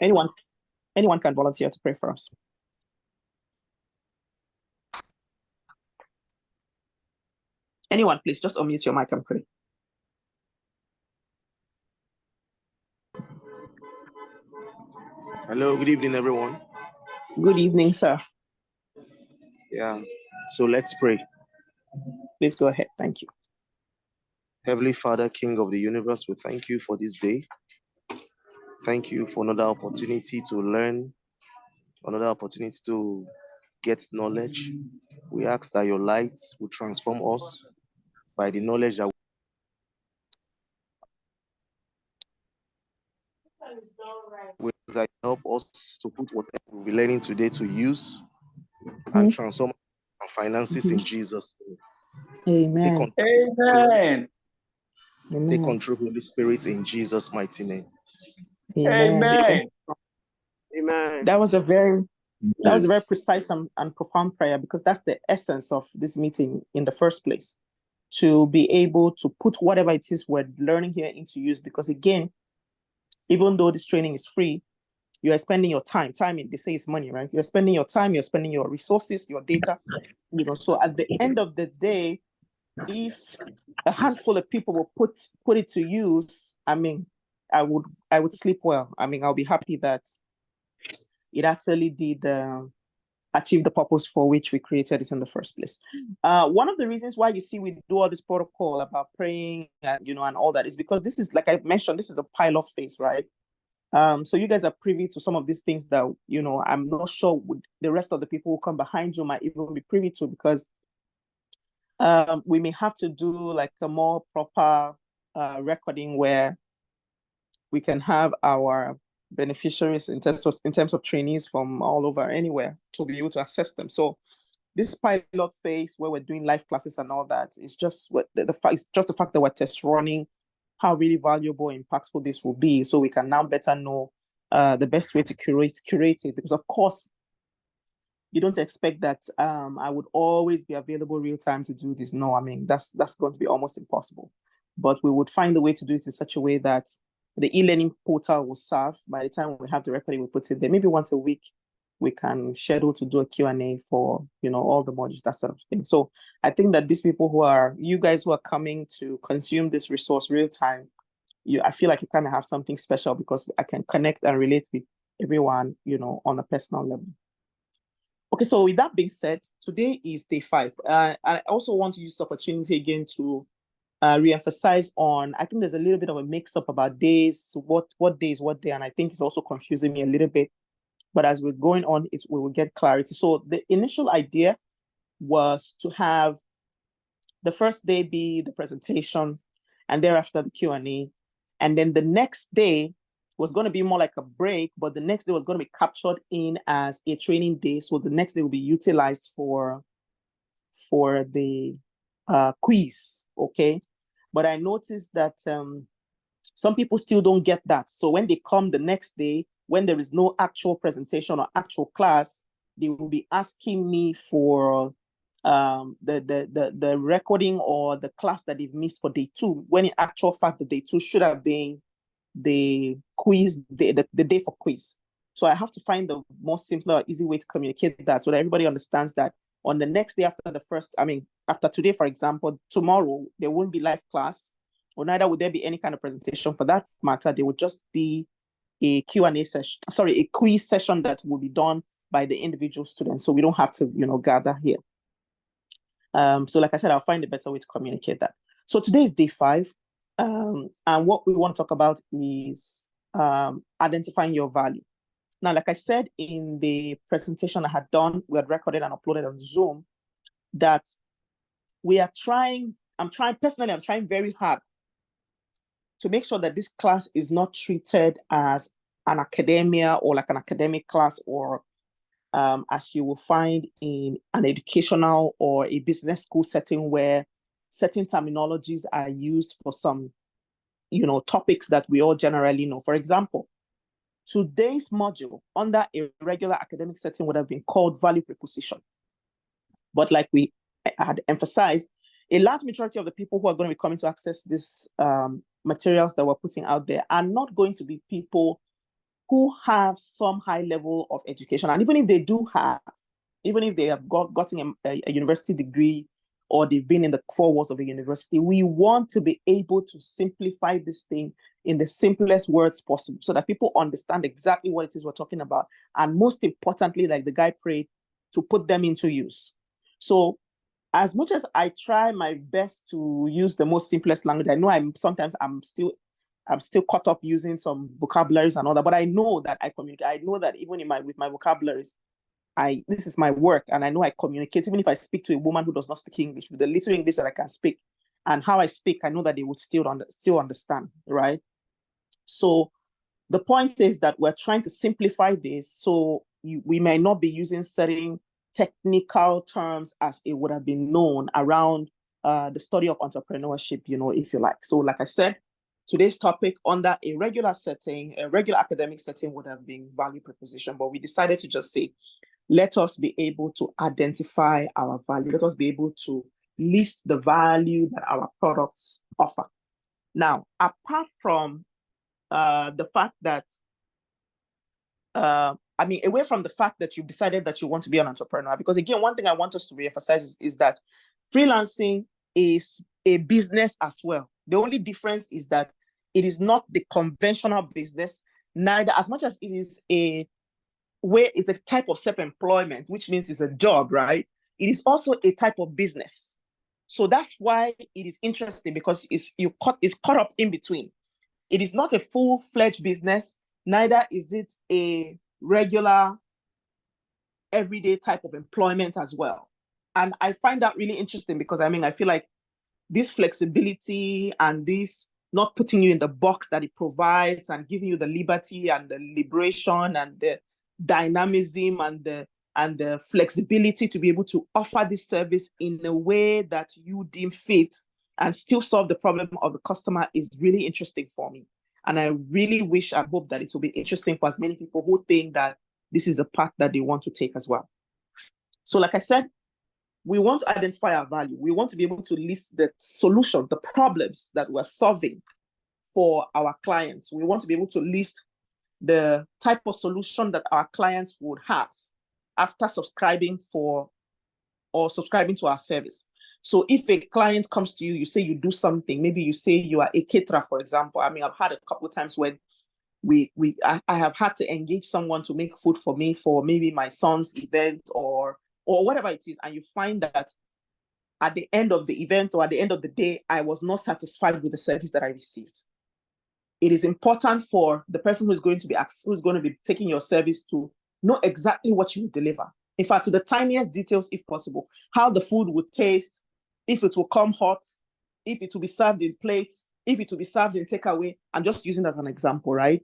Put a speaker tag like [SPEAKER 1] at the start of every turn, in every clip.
[SPEAKER 1] Anyone, anyone can volunteer to pray for us. Anyone, please just unmute your mic and pray.
[SPEAKER 2] Hello, good evening, everyone.
[SPEAKER 1] Good evening, sir.
[SPEAKER 2] Yeah, so let's pray.
[SPEAKER 1] Please go ahead. Thank you.
[SPEAKER 2] Heavenly Father, King of the universe, we thank you for this day. Thank you for another opportunity to learn, another opportunity to get knowledge. We ask that your light will transform us by the knowledge that we that help us to put whatever we'll be learning today to use and transform our finances in Jesus' name.
[SPEAKER 1] Amen.
[SPEAKER 3] Amen.
[SPEAKER 2] Take control, Holy Spirit, in Jesus' mighty name.
[SPEAKER 3] Amen.
[SPEAKER 2] Amen.
[SPEAKER 1] That was a very precise and profound prayer, because that's the essence of this meeting in the first place, to be able to put whatever it is we're learning here into use. Because again, even though this training is free, you are spending your time. Time, they say, is money, right? You're spending your time, you're spending your resources, your data, so at the end of the day, if a handful of people will put it to use, I mean, I would sleep well. I mean, I'll be happy that it actually did achieve the purpose for which we created it in the first place. One of the reasons why you see we do all this protocol about praying and and all that is because this is, like I mentioned, this is a pilot phase, right? So you guys are privy to some of these things that I'm not sure the rest of the people who come behind you might even be privy to, because we may have to do like a more proper recording where we can have our beneficiaries in terms of trainees from all over, anywhere, to be able to access them. So this pilot phase where we're doing live classes and all that is just the fact that we're test running how really valuable, impactful this will be, so we can now better know the best way to curate it. Because of course, you don't expect that I would always be available real time to do this. No, I mean, that's going to be almost impossible. But we would find a way to do it in such a way that the e-learning portal will serve. By the time we have the recording, we put it there. Maybe once a week, we can schedule to do a Q&A for, all the modules, that sort of thing. So I think that these people you guys who are coming to consume this resource real time, I feel like you kind of have something special, because I can connect and relate with everyone, on a personal level. Okay, so with that being said, today is day 5. I also want to use this opportunity again to re-emphasize on, I think there's a little bit of a mix-up about days, what day is what day, and I think it's also confusing me a little bit. But as we're going on, we will get clarity. So the initial idea was to have the first day be the presentation, and thereafter the Q&A. And then the next day was going to be more like a break, but the next day was going to be captured in as a training day. So the next day will be utilized for the quiz, okay? But I noticed that some people still don't get that. So when they come the next day, when there is no actual presentation or actual class, they will be asking me for the recording or the class that they've missed for day 2, when in actual fact the day 2 should have been the quiz, the day for quiz. So I have to find the most simpler, easy way to communicate that, so that everybody understands that on the next day after after today, for example, tomorrow, there won't be live class, or neither would there be any kind of presentation for that matter. There would just be a Q&A session, a quiz session that will be done by the individual students. So we don't have to, gather here. So like I said, I'll find a better way to communicate that. So today is day 5. And what we want to talk about is identifying your value. Now, like I said in the presentation I had done, we had recorded and uploaded on Zoom, that I'm trying very hard to make sure that this class is not treated as an academia or like an academic class, or as you will find in an educational or a business school setting where certain terminologies are used for some, topics that we all generally know. For example, today's module under a regular academic setting would have been called value preposition. But like we had emphasized, a large majority of the people who are going to be coming to access this materials that we're putting out there are not going to be people who have some high level of education. And even if they do have, even if they have gotten a university degree or they've been in the four walls of a university, we want to be able to simplify this thing in the simplest words possible so that people understand exactly what it is we're talking about. And most importantly, like the guy prayed, to put them into use. So as much as I try my best to use the most simplest language, I know I'm still caught up using some vocabularies and all that, but I know that I communicate. I know that even with my vocabularies, this is my work, and I know I communicate. Even if I speak to a woman who does not speak English, with the little English that I can speak and how I speak, I know that they would still understand, right? So the point is that we're trying to simplify this, so we may not be using certain technical terms as it would have been known around the study of entrepreneurship, if you like. So like I said, today's topic under a regular academic setting would have been value proposition, but we decided to just say, let us be able to identify our value. Let us be able to list the value that our products offer. Now, apart from the fact that, away from the fact that you've decided that you want to be an entrepreneur, because again, one thing I want us to reemphasize is that freelancing is a business as well. The only difference is that it is not the conventional business, neither as much as it is it's a type of self-employment, which means it's a job, right? It is also a type of business. So that's why it is interesting, because it's caught up in between. It is not a full-fledged business, neither is it a regular, everyday type of employment as well. And I find that really interesting because, I feel like this flexibility and this not putting you in the box that it provides and giving you the liberty and the liberation and the dynamism and the flexibility to be able to offer this service in a way that you deem fit and still solve the problem of the customer is really interesting for me. And I really wish and hope that it will be interesting for as many people who think that this is a path that they want to take as well. So like I said, we want to identify our value. We want to be able to list the solution, the problems that we're solving for our clients. We want to be able to list the type of solution that our clients would have after subscribing to our service. So if a client comes to you, you say you do something, maybe you say you are a caterer, for example. I've had a couple of times when I have had to engage someone to make food for me for maybe my son's event or whatever it is, and you find that at the end of the event or at the end of the day, I was not satisfied with the service that I received. It is important for the person who's going to be taking your service to know exactly what you will deliver. In fact, to the tiniest details, if possible, how the food would taste, if it will come hot, if it will be served in plates, if it will be served in takeaway. I'm just using that as an example, right?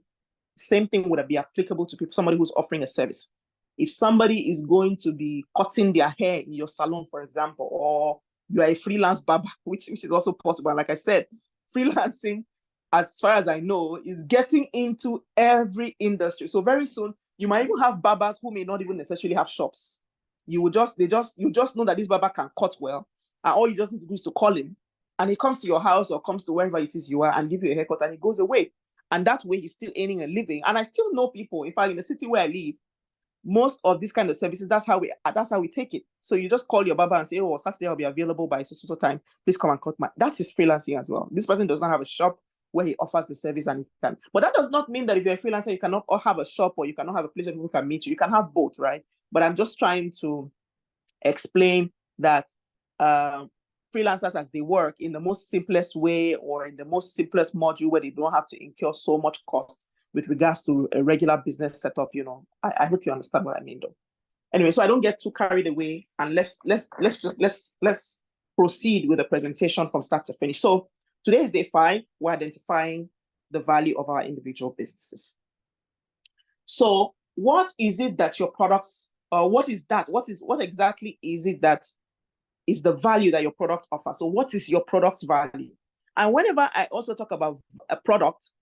[SPEAKER 1] Same thing would be applicable to somebody who's offering a service. If somebody is going to be cutting their hair in your salon, for example, or you are a freelance barber, which is also possible. And like I said, freelancing, as far as I know, is getting into every industry. So very soon, you might even have barbers who may not even necessarily have shops. You just know that this barber can cut well, and all you just need to do is to call him, and he comes to your house or comes to wherever it is you are and give you a haircut, and he goes away. And that way, he's still earning a living. And I still know people, in fact, in the city where I live, most of these kind of services, that's how we take it. So you just call your barber and say, oh, Saturday I'll be available by so time. Please come and cut my. That is freelancing as well. This person does not have a shop where he offers the service and he can. But that does not mean that if you're a freelancer, you cannot have a shop or you cannot have a place where people can meet you. You can have both, right? But I'm just trying to explain that freelancers, as they work in the most simplest way or in the most simplest module where they don't have to incur so much cost with regards to a regular business setup, I hope you understand what I mean, though. Anyway, so I don't get too carried away, and let's proceed with the presentation from start to finish. So today is day 5. We're identifying the value of our individual businesses. So what is it that your products, what exactly is it that is the value that your product offers? So what is your product's value? And whenever I also talk about a product,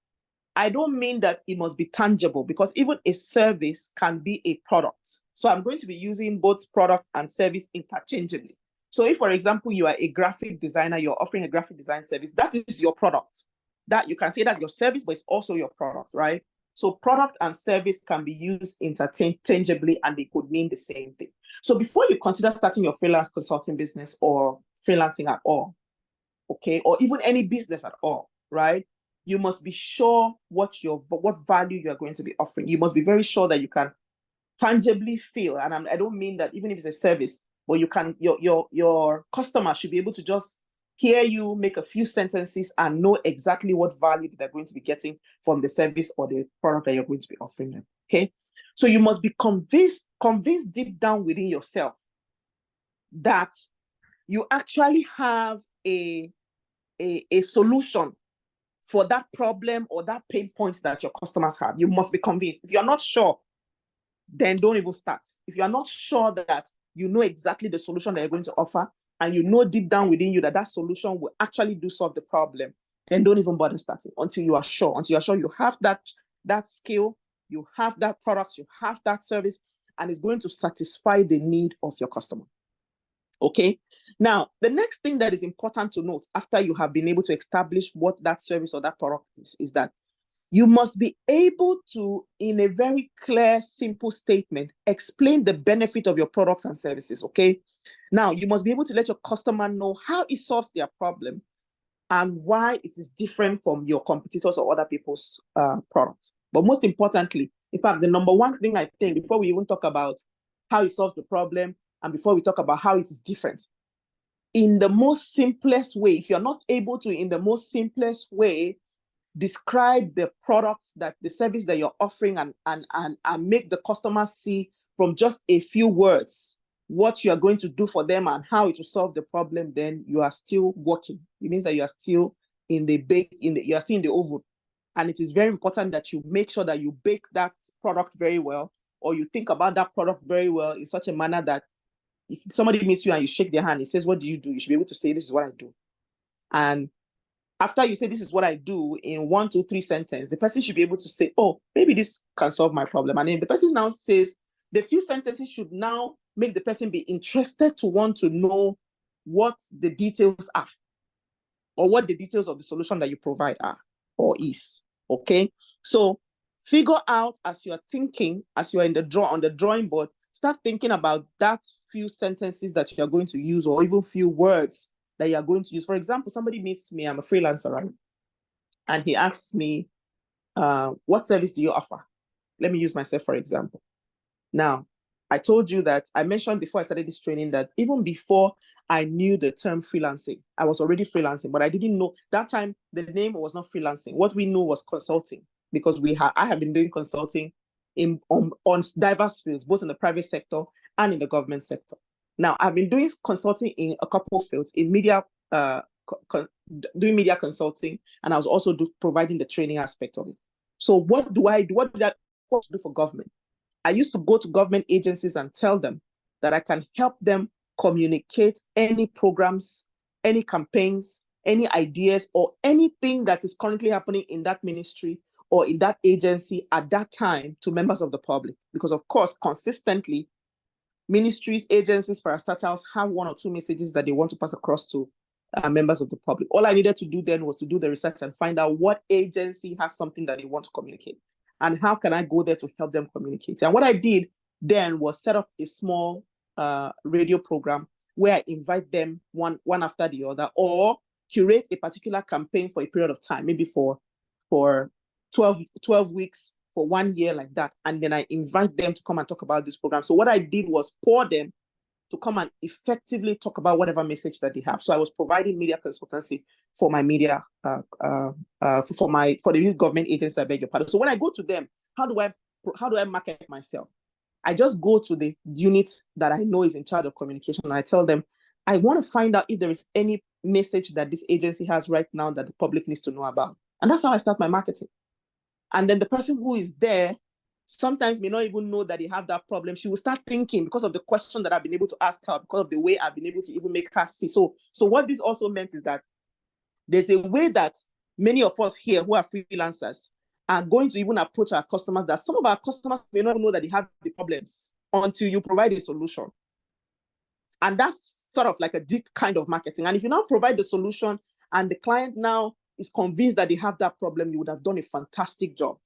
[SPEAKER 1] I don't mean that it must be tangible, because even a service can be a product. So I'm going to be using both product and service interchangeably. So if, for example, you are a graphic designer, you're offering a graphic design service, that is your product. That you can say that's your service, but it's also your product, right? So product and service can be used interchangeably and they could mean the same thing. So before you consider starting your freelance consulting business or freelancing at all, okay, or even any business at all, right? You must be sure what value you are going to be offering. You must be very sure that you can tangibly feel, and I don't mean that even if it's a service, but you can, your customer should be able to just hear you make a few sentences and know exactly what value they're going to be getting from the service or the product that you're going to be offering them. Okay, so you must be convinced deep down within yourself that you actually have a solution for that problem or that pain point that your customers have. You must be convinced. If you're not sure, then don't even start. If you're not sure that you know exactly the solution that you're going to offer, and you know deep down within you that that solution will actually do solve the problem, then don't even bother starting until you are sure. Until you're sure you have that skill, you have that product, you have that service, and it's going to satisfy the need of your customer. Okay. Now, the next thing that is important to note after you have been able to establish what that service or that product is that you must be able to, in a very clear, simple statement, explain the benefit of your products and services, okay? Now, you must be able to let your customer know how it solves their problem and why it is different from your competitors or other people's products. But most importantly, in fact, the number one thing I think, before we even talk about how it solves the problem and before we talk about how it is different, in the most simplest way, if you're not able to, in the most simplest way, describe the products, that the service that you're offering and make the customer see from just a few words what you are going to do for them and how it will solve the problem, then you are still working. It means that you are still you are still in the oven. And it is very important that you make sure that you bake that product very well, or you think about that product very well in such a manner that if somebody meets you and you shake their hand, it says, "What do?" You should be able to say, "This is what I do." And after you say, "This is what I do," in 1, 2, 3 sentences, the person should be able to say, "Oh, maybe this can solve my problem." And then the person now says, the few sentences should now make the person be interested to want to know what the details are, or what the details of the solution that you provide are or is. Okay. So figure out, as you are thinking, as you are on the drawing board, start thinking about that few sentences that you are going to use, or even few words that you are going to use. For example, somebody meets me, I'm a freelancer, right? And he asks me, what service do you offer? Let me use myself, for example. Now, I told you that I mentioned before I started this training that even before I knew the term freelancing, I was already freelancing, but I didn't know that time the name was not freelancing. What we knew was consulting, because I have been doing consulting on diverse fields, both in the private sector and in the government sector. Now, I've been doing consulting in a couple of fields, in media, doing media consulting, and I was also providing the training aspect of it. So what do I do? What did I do for government? I used to go to government agencies and tell them that I can help them communicate any programs, any campaigns, any ideas, or anything that is currently happening in that ministry or in that agency at that time to members of the public. Because of course, consistently, ministries, agencies, parastatals have 1 or 2 messages that they want to pass across to members of the public. All I needed to do then was to do the research and find out what agency has something that they want to communicate, and how can I go there to help them communicate. And what I did then was set up a small radio program where I invite them one after the other, or curate a particular campaign for a period of time, maybe for 12 weeks, for 1 year, like that. And then I invite them to come and talk about this program. So what I did was pour them to come and effectively talk about whatever message that they have. So I was providing media consultancy for my media, for the government agencies, I beg your pardon. So when I go to them, how do I market myself? I just go to the unit that I know is in charge of communication, and I tell them, I want to find out if there is any message that this agency has right now that the public needs to know about. And that's how I start my marketing. And then the person who is there sometimes may not even know that they have that problem. She will start thinking, because of the question that I've been able to ask her, because of the way I've been able to even make her see. So what this also meant is that there's a way that many of us here who are freelancers are going to even approach our customers, that some of our customers may not know that they have the problems until you provide a solution. And that's sort of like a deep kind of marketing. And if you now provide the solution and the client now is convinced that they have that problem, you would have done a fantastic job.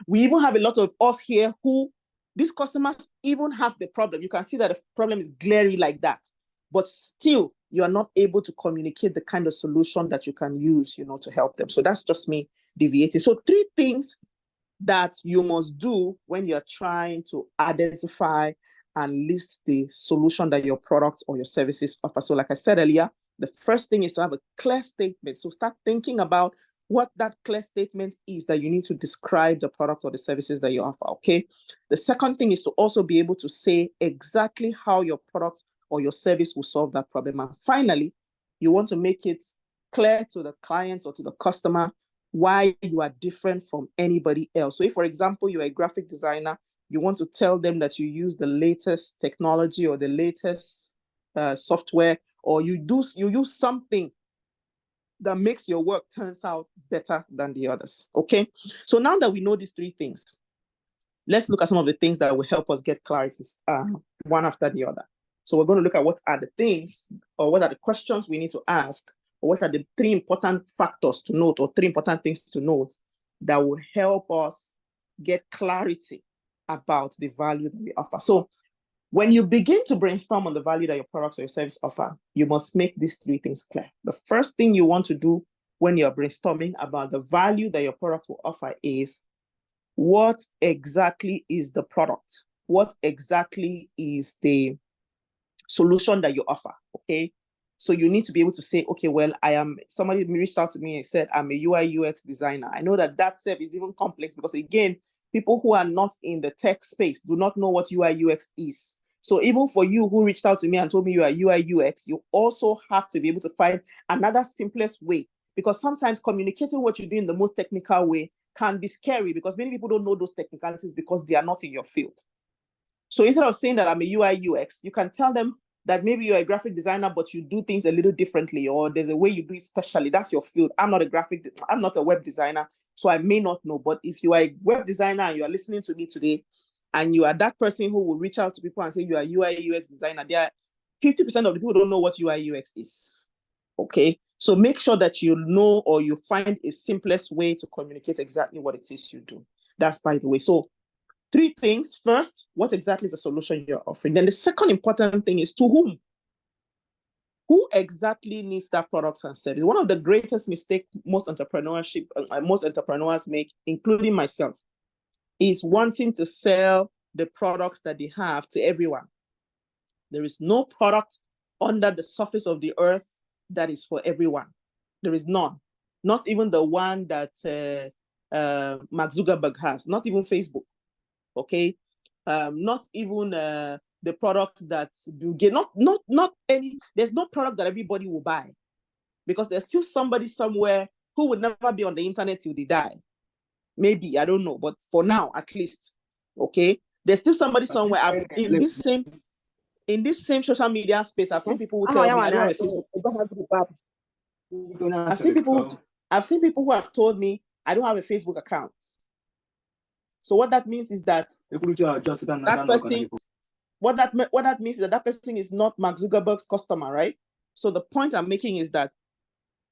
[SPEAKER 1] We even have a lot of us here who these customers even have the problem. You can see that the problem is glary like that, but still you are not able to communicate the kind of solution that you can use, to help them. So that's just me deviating. So 3 things that you must do when you're trying to identify and list the solution that your product or your services offer. So like I said earlier, the first thing is to have a clear statement. So start thinking about what that clear statement is that you need to describe the product or the services that you offer, okay? The second thing is to also be able to say exactly how your product or your service will solve that problem. And finally, you want to make it clear to the client or to the customer why you are different from anybody else. So if, for example, you're a graphic designer, you want to tell them that you use the latest technology or the latest software, or you use something that makes your work turns out better than the others, okay? So now that we know these 3 things, let's look at some of the things that will help us get clarity one after the other. So we're going to look at what are the things, or what are the questions we need to ask, or what are the 3 important factors to note, or 3 important things to note that will help us get clarity about the value that we offer. So when you begin to brainstorm on the value that your products or your service offer, you must make these 3 things clear. The first thing you want to do when you're brainstorming about the value that your product will offer is, what exactly is the product? What exactly is the solution that you offer, okay? So you need to be able to say, okay, well, somebody reached out to me and said, I'm a UI UX designer. I know that step is even complex because, again, people who are not in the tech space do not know what UI UX is. So even for you who reached out to me and told me you are UI UX, you also have to be able to find another simplest way, because sometimes communicating what you do in the most technical way can be scary because many people don't know those technicalities because they are not in your field. So instead of saying that I'm a UI UX, you can tell them that maybe you're a graphic designer, but you do things a little differently, or there's a way you do it specially. That's your field. I'm not a web designer, so I may not know. But if you are a web designer and you are listening to me today, and you are that person who will reach out to people and say you are UI UX designer, there are 50% of the people don't know what UI UX is. Okay, so make sure that you know, or you find a simplest way to communicate exactly what it is you do. That's by the way. So 3 things. First, what exactly is the solution you're offering? Then the second important thing is to whom? Who exactly needs that product and service? One of the greatest mistakes most entrepreneurs make, including myself, is wanting to sell the products that they have to everyone. There is no product under the surface of the earth that is for everyone. There is none. Not even the one that Mark Zuckerberg has, not even Facebook. Okay, not even the product that you get, not any. There's no product that everybody will buy, because there's still somebody somewhere who would never be on the internet till they die. Maybe, I don't know, but for now, at least, okay, there's still somebody somewhere. In this same social media space, I've seen people who tell me I don't have a Facebook. I've seen people who have told me I don't have a Facebook account. So what that means is that that person, what that means is that person is not Mark Zuckerberg's customer, right? So the point I'm making is that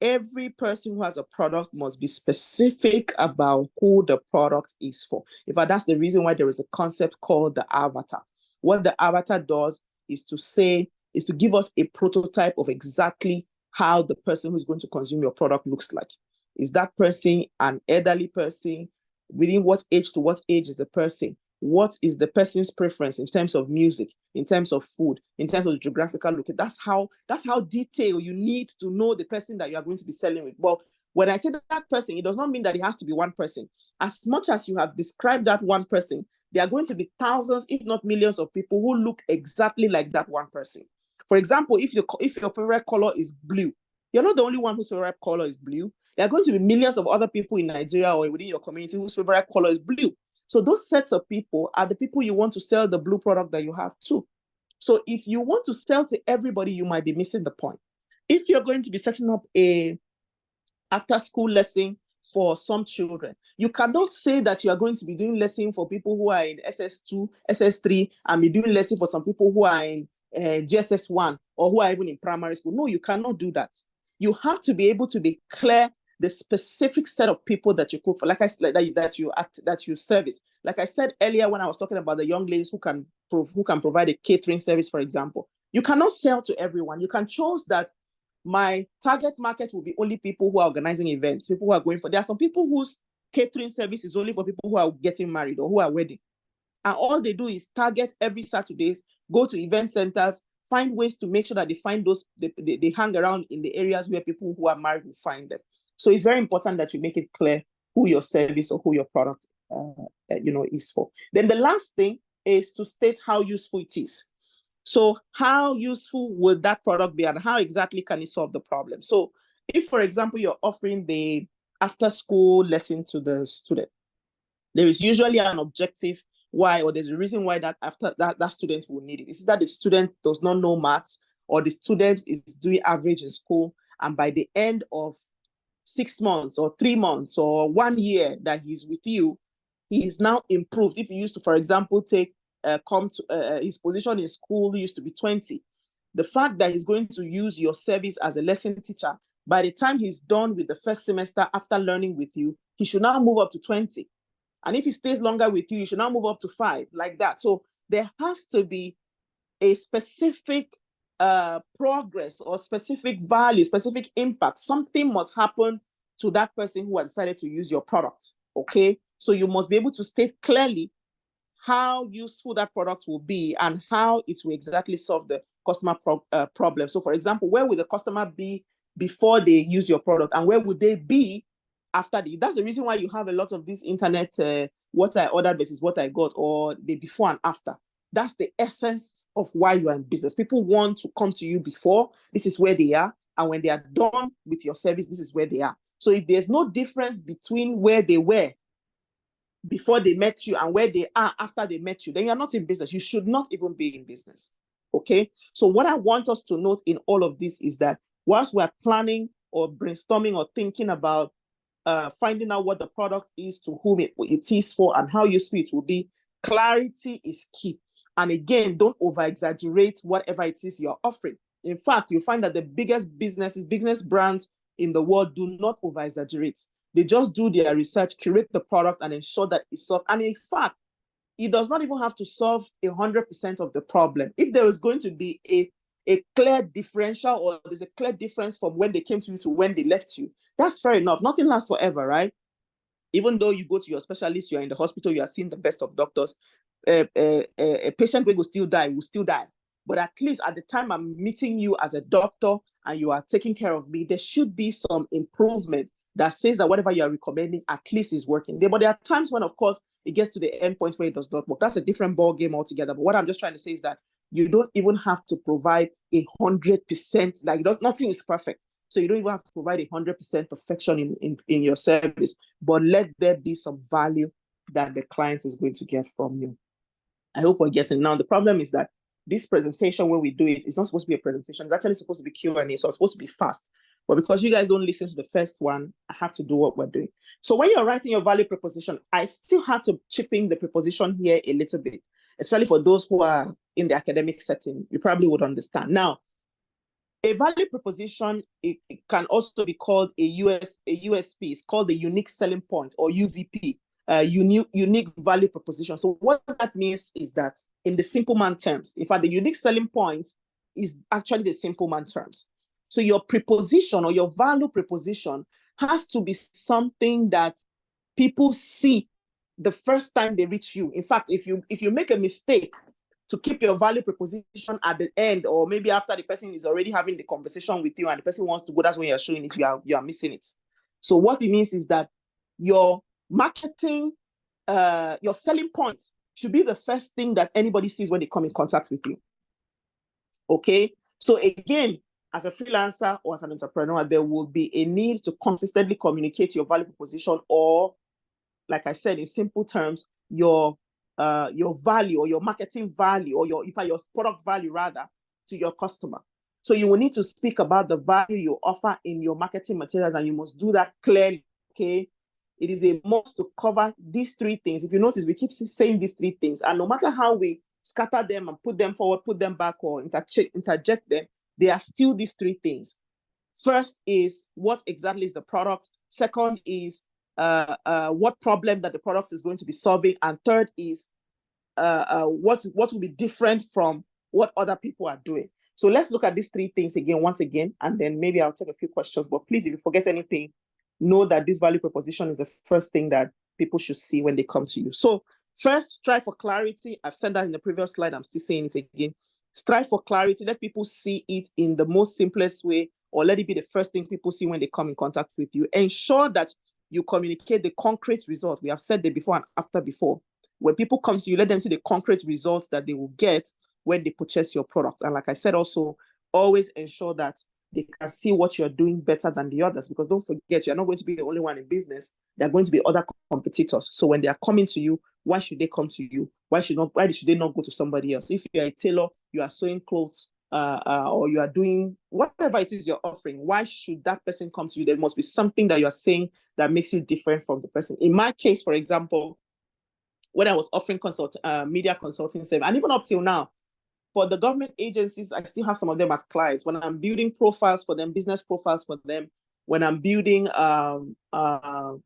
[SPEAKER 1] every person who has a product must be specific about who the product is for. In fact, that's the reason why there is a concept called the avatar. What the avatar does is to give us a prototype of exactly how the person who's going to consume your product looks like. Is that person an elderly person? Within what age to what age is the person? What is the person's preference in terms of music, in terms of food, in terms of geographical location? That's how detailed you need to know the person that you are going to be selling with. But when I say that person, it does not mean that it has to be one person. As much as you have described that one person, there are going to be thousands, if not millions, of people who look exactly like that one person. For example, if your favorite color is blue, you're not the only one whose favorite color is blue. There are going to be millions of other people in Nigeria or within your community whose favorite color is blue. So those sets of people are the people you want to sell the blue product that you have to. So if you want to sell to everybody, you might be missing the point. If you're going to be setting up a after-school lesson for some children, you cannot say that you are going to be doing lesson for people who are in SS2, SS3, and be doing lesson for some people who are in GSS1 or who are even in primary school. No, you cannot do that. You have to be able to be clear the specific set of people that you cook for, like I said, that you service. Like I said earlier when I was talking about the young ladies who can provide a catering service, for example, you cannot sell to everyone. You can choose that my target market will be only people who are organizing events, people who are going for. There are some people whose catering service is only for people who are getting married or who are wedding, and all they do is target every Saturdays, go to event centers, find ways to make sure that they find those, they hang around in the areas where people who are married will find them. So it's very important that you make it clear who your service or who your product is for. Then the last thing is to state how useful it is. So how useful would that product be, and how exactly can it solve the problem? So if, for example, you're offering the after school lesson to the student, there is usually an objective why, or there's a reason why that student will need it. It's that the student does not know maths, or the student is doing average in school, and by the end of 6 months or 3 months or 1 year that he's with you, he is now improved. If he used to, for example, take his position in school used to be 20, the fact that he's going to use your service as a lesson teacher, by the time he's done with the first semester after learning with you, he should now move up to 20. And if he stays longer with you, you should now move up to 5, like that. So there has to be a specific progress or specific value, specific impact. Something must happen to that person who has decided to use your product, okay? So you must be able to state clearly how useful that product will be and how it will exactly solve the customer problem. So for example, where will the customer be before they use your product, and where would they be after that's the reason why you have a lot of this internet, what I ordered versus what I got, or the before and after. That's the essence of why you are in business. People want to come to you before, this is where they are, and when they are done with your service, this is where they are. So if there's no difference between where they were before they met you and where they are after they met you, then you're not in business. You should not even be in business, okay? So what I want us to note in all of this is that whilst we're planning or brainstorming or thinking about finding out what the product is, to whom it is for, and how useful it will be, clarity is key. And again, don't over-exaggerate whatever it is you're offering. In fact, you find that the biggest business brands in the world do not over-exaggerate. They just do their research, curate the product, and ensure that it's solved. And in fact, it does not even have to solve 100% of the problem. If there is going to be a clear differential, or there's a clear difference from when they came to you to when they left you, that's fair enough. Nothing lasts forever, right? Even though you go to your specialist, you're in the hospital, you are seeing the best of doctors, a patient will still die. But at least at the time I'm meeting you as a doctor and you are taking care of me, there should be some improvement that says that whatever you are recommending at least is working. But there are times when, of course, it gets to the end point where it does not work. That's a different ball game altogether. But what I'm just trying to say is that you don't even have to provide 100%. Like, nothing is perfect. So you don't even have to provide 100% perfection in your service, but let there be some value that the client is going to get from you. I hope we're getting. Now, the problem is that this presentation, when we do it, it's not supposed to be a presentation. It's actually supposed to be Q&A, so it's supposed to be fast. But because you guys don't listen to the first one, I have to do what we're doing. So when you're writing your value proposition, I still have to chip in the preposition here a little bit, especially for those who are in the academic setting. You probably would understand. Now, a value proposition, it can also be called a USP. It's called the unique selling point, or UVP, unique value proposition. So what that means is that in the simple man terms, in fact, the unique selling point is actually the simple man terms. So your preposition or your value proposition has to be something that people see the first time they reach you. In fact, if you make a mistake to keep your value proposition at the end, or maybe after the person is already having the conversation with you and the person wants to go, that's when you're showing it, you are missing it. So what it means is that your marketing, your selling point should be the first thing that anybody sees when they come in contact with you. Okay? So again, as a freelancer or as an entrepreneur, there will be a need to consistently communicate your value proposition, or, like I said, in simple terms, your value or your marketing value, or your product value rather, to your customer. So you will need to speak about the value you offer in your marketing materials, and you must do that clearly, okay? It is a must to cover these three things. If you notice, we keep saying these three things, and no matter how we scatter them and put them forward, put them back, or interject them, they are still these three things. First is, what exactly is the product? Second is what problem that the product is going to be solving. And third is what will be different from what other people are doing. So let's look at these three things again, once again, and then maybe I'll take a few questions. But please, if you forget anything, know that this value proposition is the first thing that people should see when they come to you. So first, strive for clarity. I've said that in the previous slide. I'm still saying it again. Strive for clarity. Let people see it in the most simplest way, or let it be the first thing people see when they come in contact with you. Ensure that you communicate the concrete result. We have said the before and after before. When people come to you, let them see the concrete results that they will get when they purchase your product. And like I said, also, always ensure that they can see what you're doing better than the others, because don't forget, you're not going to be the only one in business. There are going to be other competitors. So when they are coming to you, why should they come to you? Why should they not go to somebody else? If you're a tailor, you are sewing clothes, or you are doing whatever it is you're offering, why should that person come to you? There must be something that you're saying that makes you different from the person. In my case, for example, when I was offering media consulting service, and even up till now, for the government agencies, I still have some of them as clients. When I'm building profiles for them, business profiles for them, when I'm building annual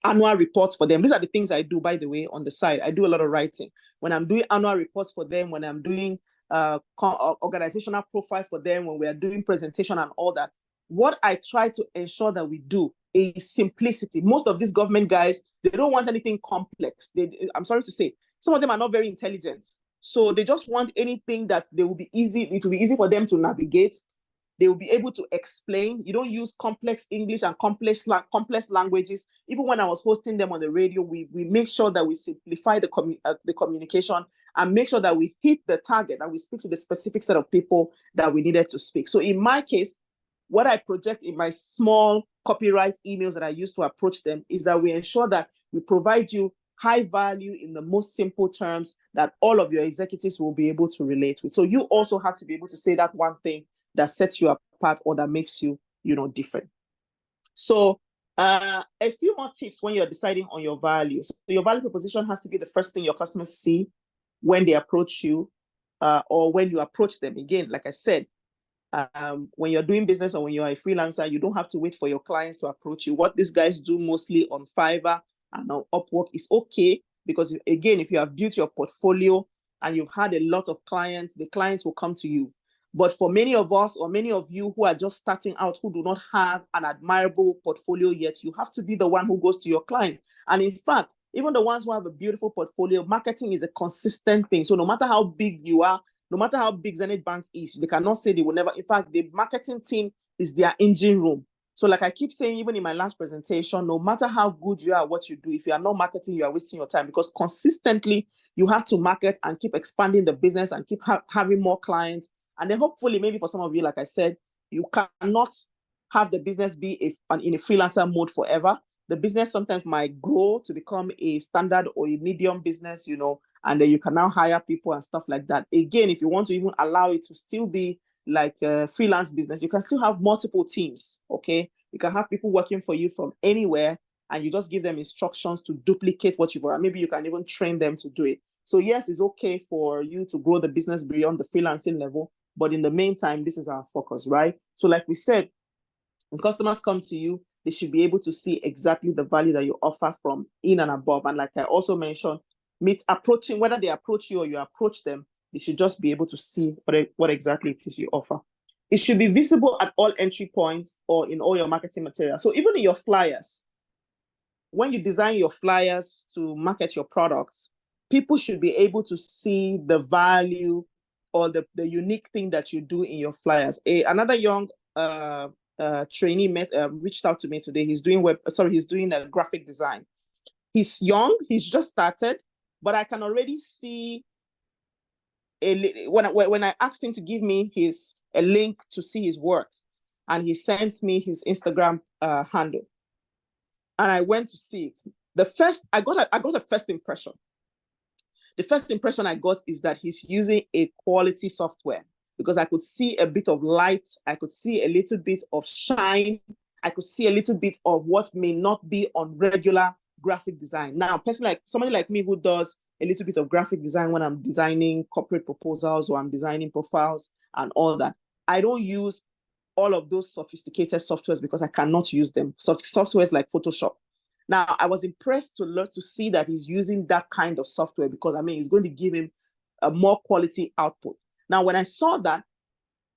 [SPEAKER 1] reports for them, these are the things I do, by the way, on the side. I do a lot of writing. When I'm doing annual reports for them, when I'm doing organizational profile for them, when we are doing presentation and all that, what I try to ensure that we do is simplicity. Most of these government guys, they don't want anything complex. I'm sorry to say, some of them are not very intelligent. So they just want anything that it will be easy for them to navigate. They will be able to explain. You don't use complex English and complex languages. Even when I was hosting them on the radio, we make sure that we simplify the communication and make sure that we hit the target and we speak to the specific set of people that we needed to speak. So in my case, what I project in my small copyright emails that I use to approach them is that we ensure that we provide you high value in the most simple terms that all of your executives will be able to relate with. So you also have to be able to say that one thing that sets you apart or that makes you, different. So a few more tips when you're deciding on your value. So your value proposition has to be the first thing your customers see when they approach you, or when you approach them. Again, like I said, when you're doing business or when you're a freelancer, you don't have to wait for your clients to approach you. What these guys do mostly on Fiverr and on Upwork is okay, because again, if you have built your portfolio and you've had a lot of clients, the clients will come to you. But for many of us, or many of you who are just starting out, who do not have an admirable portfolio yet, you have to be the one who goes to your client. And in fact, even the ones who have a beautiful portfolio, marketing is a consistent thing. So no matter how big you are, no matter how big Zenith Bank is, they cannot say they will never. In fact, the marketing team is their engine room. So like I keep saying, even in my last presentation, no matter how good you are at what you do, if you are not marketing, you are wasting your time, because consistently you have to market and keep expanding the business and keep having more clients. And then hopefully, maybe for some of you, like I said, you cannot have the business be in a freelancer mode forever. The business sometimes might grow to become a standard or a medium business, and then you can now hire people and stuff like that. Again, if you want to even allow it to still be like a freelance business, you can still have multiple teams, okay? You can have people working for you from anywhere, and you just give them instructions to duplicate what you've already. Maybe you can even train them to do it. So yes, it's okay for you to grow the business beyond the freelancing level, but in the meantime, this is our focus, right? So like we said, when customers come to you, they should be able to see exactly the value that you offer from in and above. And like I also mentioned, whether they approach you or you approach them, they should just be able to see what exactly it is you offer. It should be visible at all entry points or in all your marketing material. So even in your flyers, when you design your flyers to market your products, people should be able to see the value or the unique thing that you do in your flyers. Another young trainee reached out to me today. He's doing graphic design. He's young, he's just started, but I can already see when I asked him to give me a link to see his work, and he sent me his Instagram handle, and I went to see it. I got a first impression. The first impression I got is that he's using a quality software, because I could see a bit of light, I could see a little bit of shine, I could see a little bit of what may not be on regular graphic design. Now, somebody like me who does a little bit of graphic design when I'm designing corporate proposals or I'm designing profiles and all that, I don't use all of those sophisticated softwares because I cannot use them. Softwares like Photoshop. Now, I was impressed to learn to see that he's using that kind of software because, I mean, it's going to give him a more quality output. Now, when I saw that,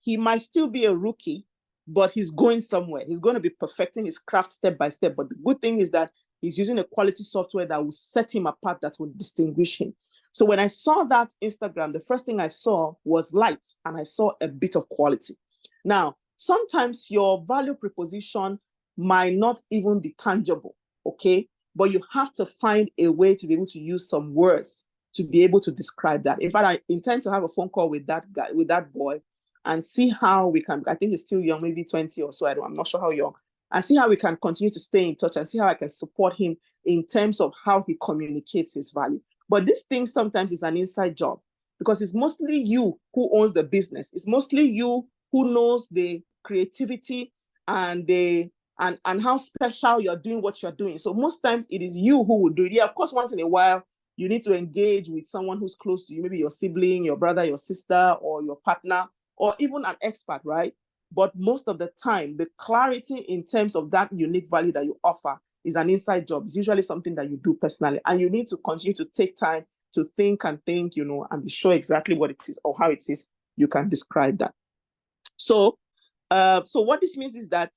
[SPEAKER 1] he might still be a rookie, but he's going somewhere. He's going to be perfecting his craft step by step. But the good thing is that he's using a quality software that will set him apart, that will distinguish him. So when I saw that Instagram, the first thing I saw was light, and I saw a bit of quality. Now, sometimes your value proposition might not even be tangible, okay? But you have to find a way to be able to use some words to be able to describe that. In fact, I intend to have a phone call with that guy, with that boy, and see how we can, I think he's still young, maybe 20 or so, I'm not sure how young, and see how we can continue to stay in touch and see how I can support him in terms of how he communicates his value. But this thing sometimes is an inside job because it's mostly you who owns the business. It's mostly you who knows the creativity and and how special you're doing what you're doing. So most times it is you who will do it. Yeah, of course, once in a while, you need to engage with someone who's close to you, maybe your sibling, your brother, your sister, or your partner, or even an expert, right? But most of the time, the clarity in terms of that unique value that you offer is an inside job. It's usually something that you do personally, and you need to continue to take time to think, and be sure exactly what it is or how it is you can describe that. So what this means is that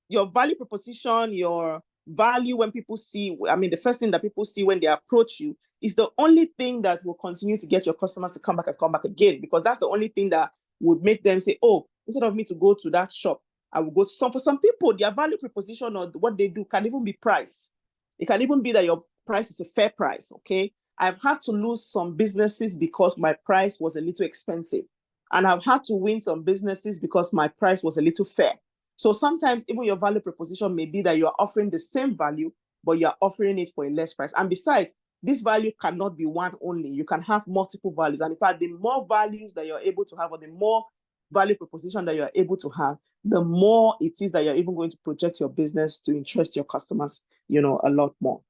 [SPEAKER 1] your value proposition, your value when people see, I mean, the first thing that people see when they approach you is the only thing that will continue to get your customers to come back and come back again, because that's the only thing that would make them say, oh, instead of me to go to that shop, I will go to some. For some people, their value proposition or what they do can even be price. It can even be that your price is a fair price, okay? I've had to lose some businesses because my price was a little expensive. And I've had to win some businesses because my price was a little fair. So sometimes even your value proposition may be that you're offering the same value, but you're offering it for a less price. And besides, this value cannot be one only. You can have multiple values. And in fact, the more values that you're able to have, or the more value proposition that you're able to have, the more it is that you're even going to project your business to interest your customers, a lot more.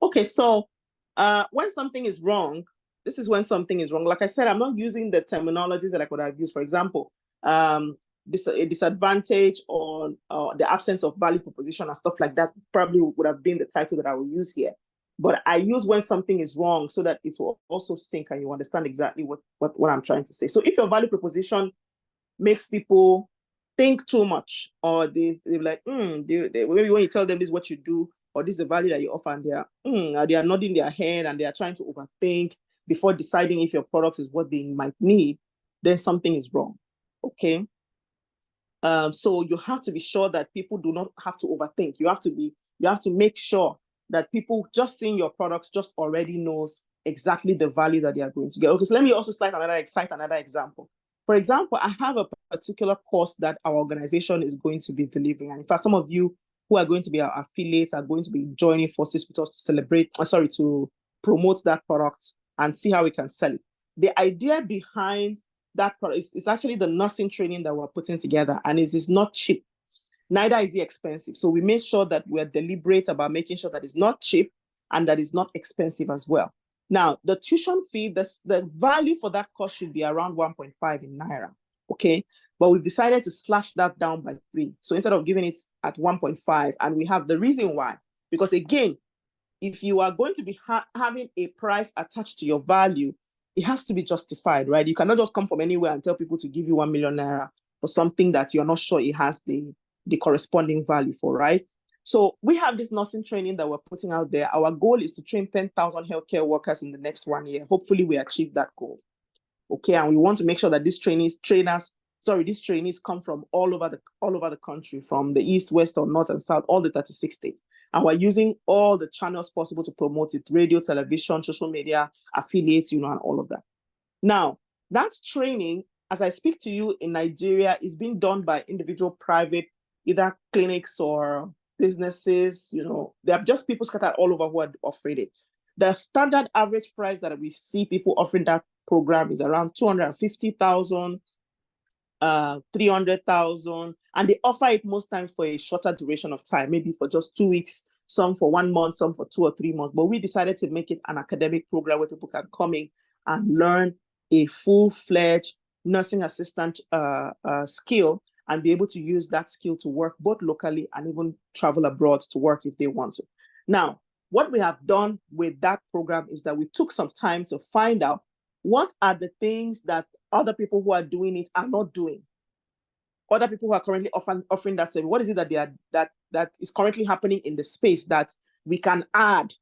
[SPEAKER 1] Okay, so when something is wrong, this is when something is wrong. Like I said, I'm not using the terminologies that I could have used. For example, a disadvantage or the absence of value proposition and stuff like that probably would have been the title that I will use here. But I use when something is wrong so that it will also sink and you understand exactly what I'm trying to say. So if your value proposition makes people think too much, or they're like, maybe when you tell them this is what you do, or this is the value that you offer, and they are nodding their head and they are trying to overthink before deciding if your product is what they might need, then something is wrong, okay? So you have to be sure that people do not have to overthink. You have to make sure that people just seeing your products just already knows exactly the value that they are going to get. Okay, so let me also cite another example. For example, I have a particular course that our organization is going to be delivering. And in fact, some of you who are going to be our affiliates are going to be joining forces with us to promote that product and see how we can sell it. The idea behind that product is actually the nursing training that we're putting together, and it is not cheap. Neither is it expensive. So we made sure that we're deliberate about making sure that it's not cheap and that it's not expensive as well. Now, the tuition fee, the value for that course should be around 1.5 in Naira, okay? But we've decided to slash that down by 3. So instead of giving it at 1.5, and we have the reason why, because again, if you are going to be having a price attached to your value, it has to be justified, right? You cannot just come from anywhere and tell people to give you 1 million Naira for something that you're not sure it has the corresponding value for, right? So we have this nursing training that we're putting out there. Our goal is to train 10,000 healthcare workers in the next 1 year. Hopefully we achieve that goal. Okay, and we want to make sure that these trainees come from all over the country, from the east, west, or north and south, all the 36 states. And we're using all the channels possible to promote it: radio, television, social media, affiliates, and all of that. Now, that training, as I speak to you in Nigeria, is being done by individual private, either clinics or businesses. There are just people scattered all over who are offering it. The standard average price that we see people offering that program is around 250,000, 300,000, and they offer it most times for a shorter duration of time, maybe for just 2 weeks, some for 1 month, some for 2 or 3 months. But we decided to make it an academic program where people can come in and learn a full-fledged nursing assistant skill and be able to use that skill to work both locally and even travel abroad to work if they want to. Now, what we have done with that program is that we took some time to find out what are the things that other people who are doing it are not doing. Other people who are currently offering that service, what is it that they are that is currently happening in the space that we can add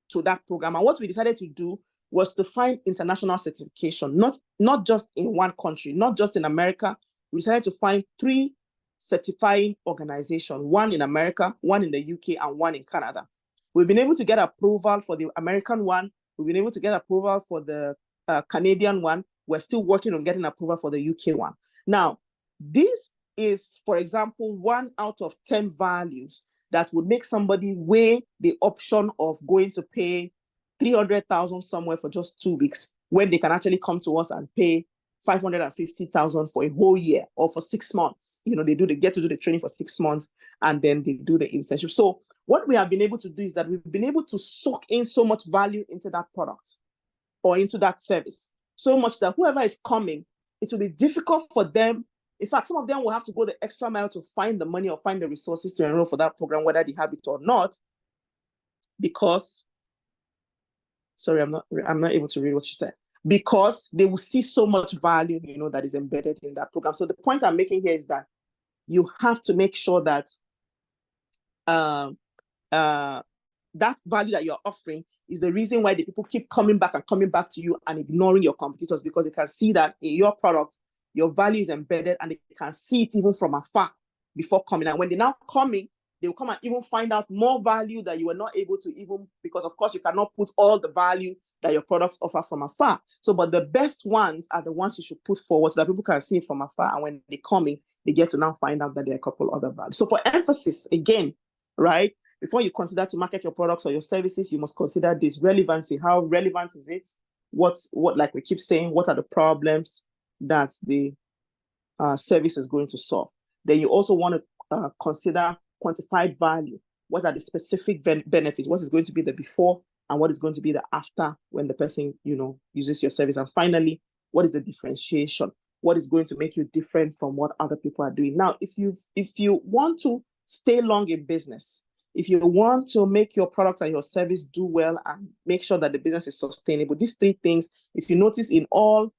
[SPEAKER 1] to that program? And what we decided to do was to find international certification, not just in one country, not just in America. We decided to find 3 certifying organizations, one in America, one in the UK, and one in Canada. We've been able to get approval for the American one. We've been able to get approval for the Canadian one. We're still working on getting approval for the UK one. Now, this is, for example, 1 out of 10 values that would make somebody weigh the option of going to pay 300,000 somewhere for just 2 weeks when they can actually come to us and pay 550,000 for a whole year or for 6 months. You know, they get to do the training for 6 months and then they do the internship. So what we have been able to do is that we've been able to soak in so much value into that product or into that service, so much that whoever is coming, it will be difficult for them. In fact, some of them will have to go the extra mile to find the money or find the resources to enroll for that program, whether they have it or not, because, sorry, I'm not able to read what you said, because they will see so much value, you know, that is embedded in that program. So the point I'm making here is that you have to make sure that that value that you're offering is the reason why the people keep coming back and coming back to you and ignoring your competitors, because they can see that in your product, your value is embedded and they can see it even from afar before coming. And when they're now coming, they will come and even find out more value that you were not able to even, because of course you cannot put all the value that your products offer from afar. So, but the best ones are the ones you should put forward so that people can see it from afar. And when they're coming, they get to now find out that there are a couple other values. So for emphasis, again, right, before you consider to market your products or your services, you must consider this relevancy. How relevant is it? What, like we keep saying, what are the problems that the service is going to solve? Then you also want to consider quantified value. What are the specific benefits? What is going to be the before and what is going to be the after when the person, you know, uses your service? And finally, what is the differentiation? What is going to make you different from what other people are doing? Now, if you want to stay long in business, if you want to make your product and your service do well and make sure that the business is sustainable, these 3 things, if you notice in all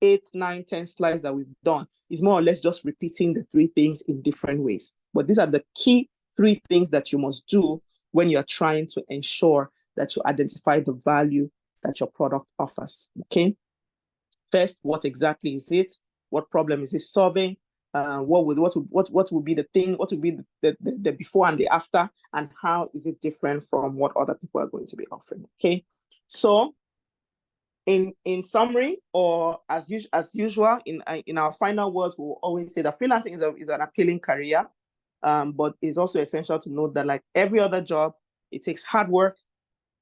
[SPEAKER 1] 8, 9, 10 slides that we've done, is more or less just repeating the 3 things in different ways. But these are the key 3 things that you must do when you're trying to ensure that you identify the value that your product offers. Okay. First, what exactly is it? What problem is it solving? What would be the thing? What would be the before and the after? And how is it different from what other people are going to be offering? Okay. So in summary, or as usual, in our final words, we'll always say that freelancing is an appealing career, but it's also essential to note that, like every other job, it takes hard work,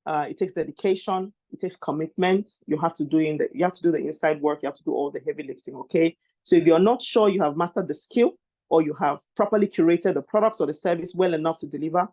[SPEAKER 1] it takes dedication, it takes commitment. You have to do the inside work. You have to do all the heavy lifting. Okay. So if you're not sure you have mastered the skill or you have properly curated the products or the service well enough to deliver,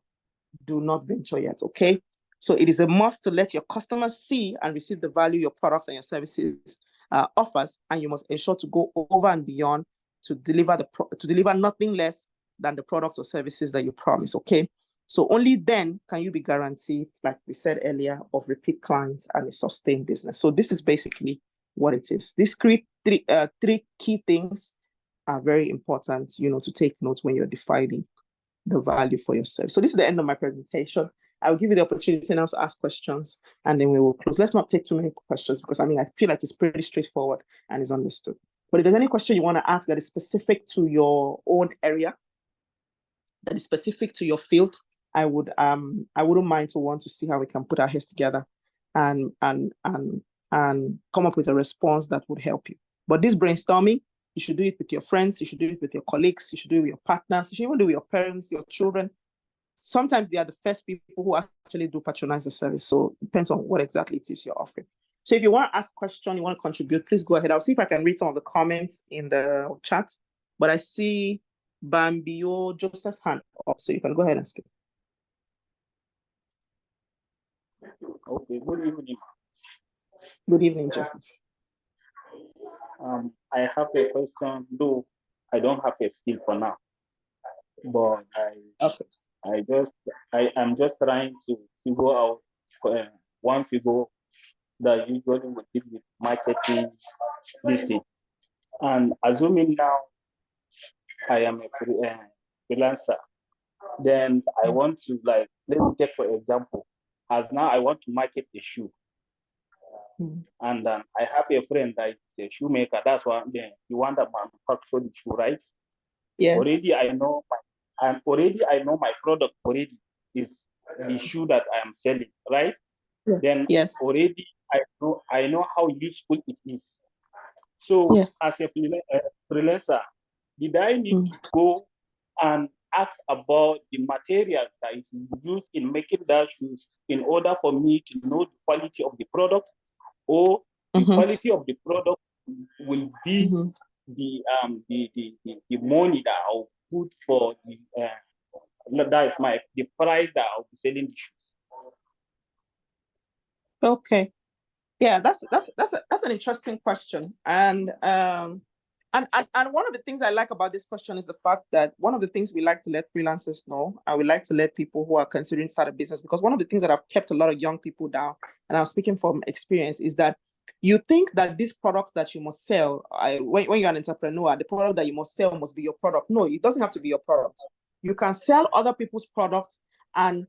[SPEAKER 1] do not venture yet. Okay. So it is a must to let your customers see and receive the value your products and your services offers, and you must ensure to go over and beyond to deliver nothing less than the products or services that you promise. Okay. So only then can you be guaranteed, like we said earlier, of repeat clients and a sustained business. So this is basically what it is. These 3 key things are very important, you know, to take note when you're defining the value for your service. So this is the end of my presentation. I will give you the opportunity now to ask questions and then we will close. Let's not take too many questions because I feel like it's pretty straightforward and is understood. But if there's any question you want to ask that is specific to your own area, that is specific to your field, I wouldn't mind to want to see how we can put our heads together and come up with a response that would help you. But this brainstorming, you should do it with your friends, you should do it with your colleagues, you should do it with your partners, you should even do it with your parents, your children. Sometimes they are the first people who actually do patronize the service. So it depends on what exactly it is you're offering. So if you want to ask a question, you want to contribute, please go ahead. I'll see if I can read some of the comments in the chat. But I see Bambio Joseph's hand up, so you can go ahead and speak.
[SPEAKER 4] Okay, good evening.
[SPEAKER 1] Good evening, Joseph.
[SPEAKER 4] I have a question, though I don't have a skill for now, but I'm just trying to figure out one figure that usually would deal with marketing this thing. And assuming now I am a freelancer, then I want to, like, let me take for example, as now I want to market the shoe. And I have a friend that is a shoemaker. That's why you want to manufacture the shoe, right?
[SPEAKER 1] Yes.
[SPEAKER 4] Already I know my product already is the shoe that I am selling, right?
[SPEAKER 1] Yes.
[SPEAKER 4] Then
[SPEAKER 1] yes.
[SPEAKER 4] already I know how useful it is. So
[SPEAKER 1] yes.
[SPEAKER 4] as a freelancer, did I need to go and ask about the materials that is used in making that shoes in order for me to know the quality of the product, or the quality of the product will be the money that I'll put for the that is the price that I'll be selling the shoes.
[SPEAKER 1] Okay. Yeah, that's an interesting question. And one of the things I like about this question is the fact that one of the things we like to let freelancers know, and we like to let people who are considering start a business, because one of the things that have kept a lot of young people down, and I'm speaking from experience, is that you think that these products that you must sell, when you're an entrepreneur, the product that you must sell must be your product. No, it doesn't have to be your product. You can sell other people's products and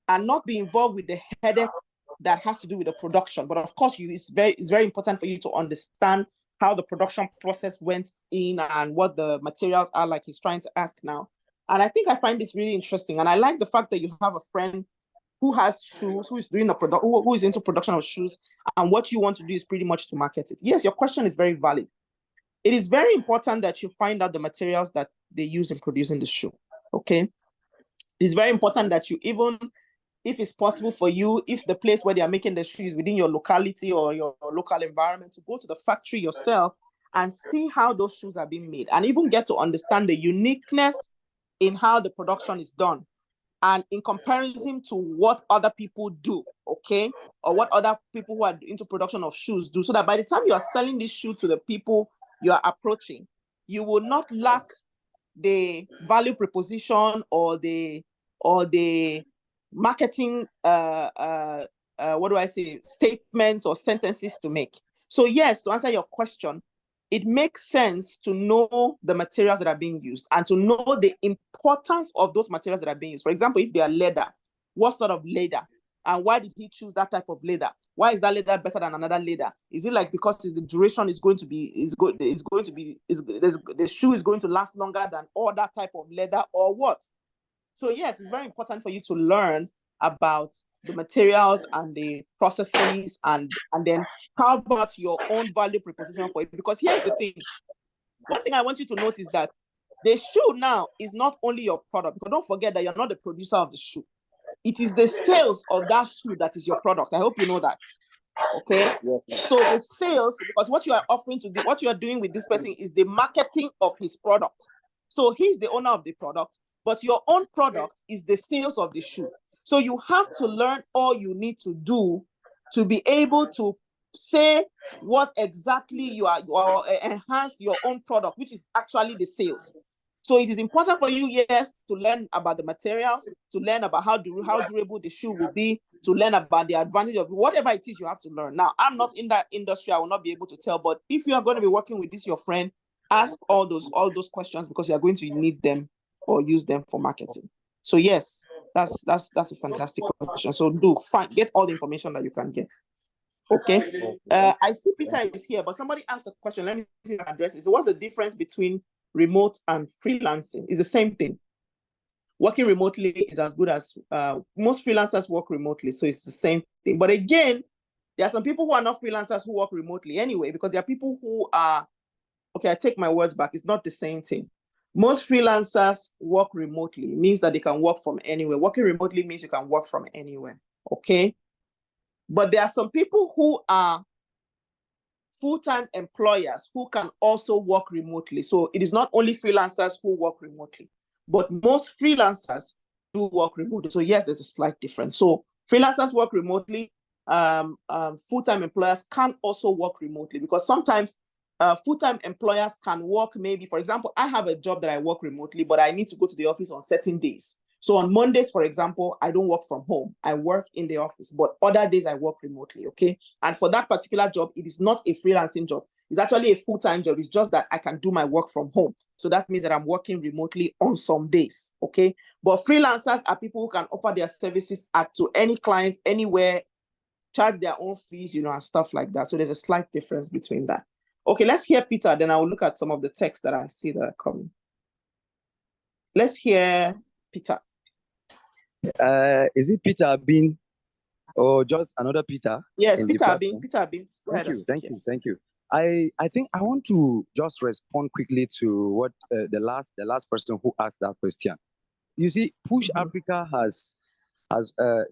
[SPEAKER 1] not be involved with the headache that has to do with the production. But of course, it's very important for you to understand how the production process went in and what the materials are, like he's trying to ask now. And I think I find this really interesting. And I like the fact that you have a friend who has shoes, who is doing who is into production of shoes, and what you want to do is pretty much to market it. Yes, your question is very valid. It is very important that you find out the materials that they use in producing the shoe. Okay. It's very important that you, even if it's possible for you, if the place where they are making the shoes within your locality or your local environment, to go to the factory yourself and see how those shoes are being made, and even get to understand the uniqueness in how the production is done, and in comparison to what other people do, okay, or what other people who are into production of shoes do, so that by the time you are selling this shoe to the people you are approaching, you will not lack the value proposition or the marketing statements or sentences to make. So yes, to answer your question, it makes sense to know the materials that are being used and to know the importance of those materials that are being used. For example, if they are leather, what sort of leather, and why did he choose that type of leather? Why is that leather better than another leather? Is it like because the duration is going to be the shoe is going to last longer than all that type of leather, or what? So yes, it's very important for you to learn about the materials and the processes, and then how about your own value proposition for it? Because here's the thing. One thing I want you to notice is that the shoe now is not only your product, because don't forget that you're not the producer of the shoe. It is the sales of that shoe that is your product. I hope you know that. Okay. So the sales, because what you are offering to what you are doing with this person is the marketing of his product. So he's the owner of the product, but your own product is the sales of the shoe. So you have to learn all you need to do to be able to say what exactly you are, or enhance your own product, which is actually the sales. So it is important for you, yes, to learn about the materials, to learn about how durable the shoe will be, to learn about the advantage of whatever it is you have to learn. Now, I'm not in that industry. I will not be able to tell, but if you are going to be working with your friend, ask all those questions, because you are going to need them or use them for marketing. So yes, that's a fantastic question. So get all the information that you can get. Okay. I see Peter is here, but somebody asked a question. Let me see the address. So what's the difference between remote and freelancing? It's the same thing. Working remotely is as good as most freelancers work remotely, so it's the same thing. But again, there are some people who are not freelancers who work remotely anyway, because there are people who are, okay, I take my words back, it's not the same thing. Most freelancers work remotely. It means that they can work from anywhere. Working remotely means you can work from anywhere, okay? But there are some people who are full-time employers who can also work remotely. So it is not only freelancers who work remotely, but most freelancers do work remotely. So yes, there's a slight difference. So freelancers work remotely. Full-time employers can also work remotely, because sometimes full-time employers can work maybe, for example, I have a job that I work remotely, but I need to go to the office on certain days. So on Mondays, for example, I don't work from home. I work in the office, but other days I work remotely, okay? And for that particular job, it is not a freelancing job. It's actually a full-time job. It's just that I can do my work from home. So that means that I'm working remotely on some days, okay? But freelancers are people who can offer their services to any client, anywhere, charge their own fees, and stuff like that. So there's a slight difference between that. Okay, let's hear Peter, then I'll look at some of the texts that I see that are coming. Let's hear Peter.
[SPEAKER 5] Is it Peter Abin or just another Peter?
[SPEAKER 1] Yes, Peter Abin. Peter Abin. Go ahead.
[SPEAKER 5] Thank you. I think I want to just respond quickly to what the last person who asked that question. You see, Push Africa has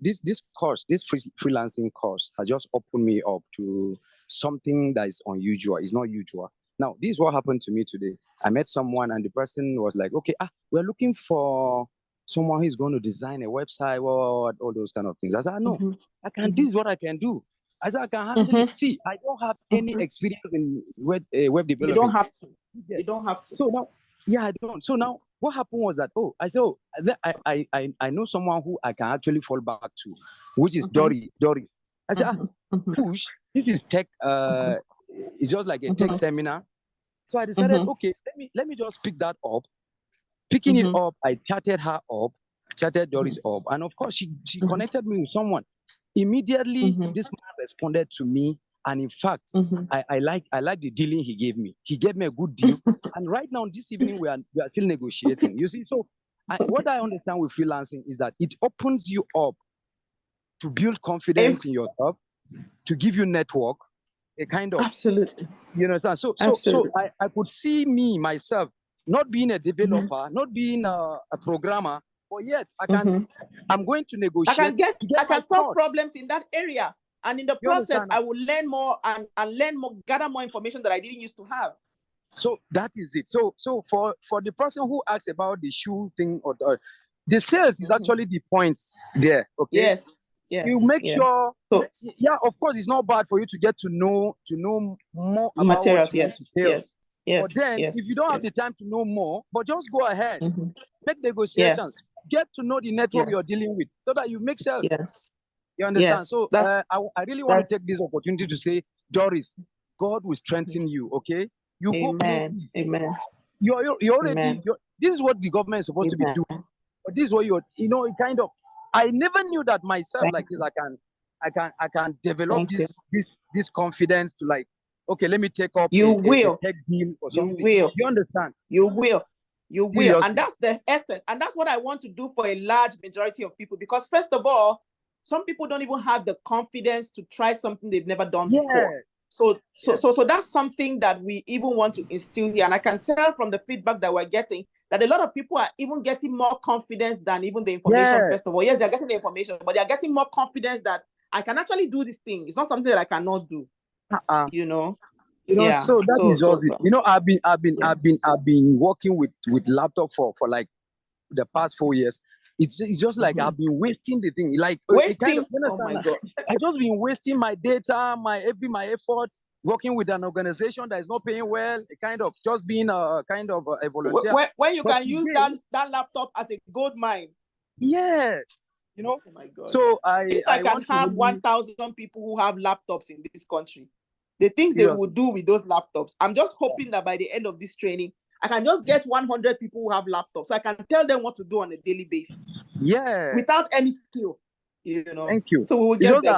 [SPEAKER 5] this course, this freelancing course has just opened me up to something that is unusual. It's not usual. Now, this is what happened to me today. I met someone and the person was like, okay, we're looking for someone who's going to design a website, all those kind of things. I said, no, I can. This is what I can do. I said, I can handle it. See, I don't have any experience in web development.
[SPEAKER 1] You don't have to. You don't have to.
[SPEAKER 5] So now, I don't. So now, what happened was that, I said, I know someone who I can actually fall back to, which is Doris. I said, Push, this is tech. It's just like a tech seminar. So I decided, okay, let me just pick that up. Picking it up, I chatted her up, chatted Doris up, and of course she connected me with someone. Immediately, this man responded to me, and in fact, I like the dealing he gave me. He gave me a good deal, and right now this evening we are still negotiating. You see, so what I understand with freelancing is that it opens you up to build confidence in your job, to give you network, a kind of
[SPEAKER 1] absolutely.
[SPEAKER 5] You understand? So I could see me myself not being a developer, not being a programmer, but yet I'm going to negotiate.
[SPEAKER 1] I can solve problems in that area, and in the process, I will learn more and learn more, gather more information that I didn't used to have.
[SPEAKER 5] So that is it. So for the person who asks about the shoe thing or the sales is actually the points there. Okay.
[SPEAKER 1] Yes.
[SPEAKER 5] You make sure. So, yeah, of course, it's not bad for you to get to know more about
[SPEAKER 1] materials.
[SPEAKER 5] Yes. But then, if you don't have the time to know more, but just go ahead, make negotiations, get to know the network you're dealing with, so that you make sales.
[SPEAKER 1] Yes.
[SPEAKER 5] You understand? So I really want to take this opportunity to say, Doris, God will strengthen you. Okay, you go places.
[SPEAKER 1] Amen.
[SPEAKER 5] You're already. This is what the government is supposed to be doing. But this is what kind of. I never knew that myself like this. I can develop this confidence to like. Okay, let me take up a tech deal or something. You understand?
[SPEAKER 1] You will. And that's the essence. And that's what I want to do for a large majority of people. Because first of all, some people don't even have the confidence to try something they've never done before. So that's something that we even want to instill here. And I can tell from the feedback that we're getting that a lot of people are even getting more confidence than even the information, first of all. Yes, they're getting the information, but they're getting more confidence that I can actually do this thing. It's not something that I cannot do. So that
[SPEAKER 5] is just it. I've been working with laptop for like the past 4 years. It's just like I've been wasting the thing. Like
[SPEAKER 1] wasting. Oh my God.
[SPEAKER 5] I just been wasting my data, my effort, working with an organization that is not paying well. Kind of just being a kind of a volunteer.
[SPEAKER 1] When you can use that laptop as a gold mine.
[SPEAKER 5] Yes.
[SPEAKER 1] Oh my God.
[SPEAKER 5] So
[SPEAKER 1] if I can have 1,000 people who have laptops in this country, the things they will do with those laptops, I'm just hoping that by the end of this training, I can just get 100 people who have laptops, so I can tell them what to do on a daily basis.
[SPEAKER 5] Yeah.
[SPEAKER 1] Without any skill,
[SPEAKER 5] Thank you.
[SPEAKER 1] So we will get there.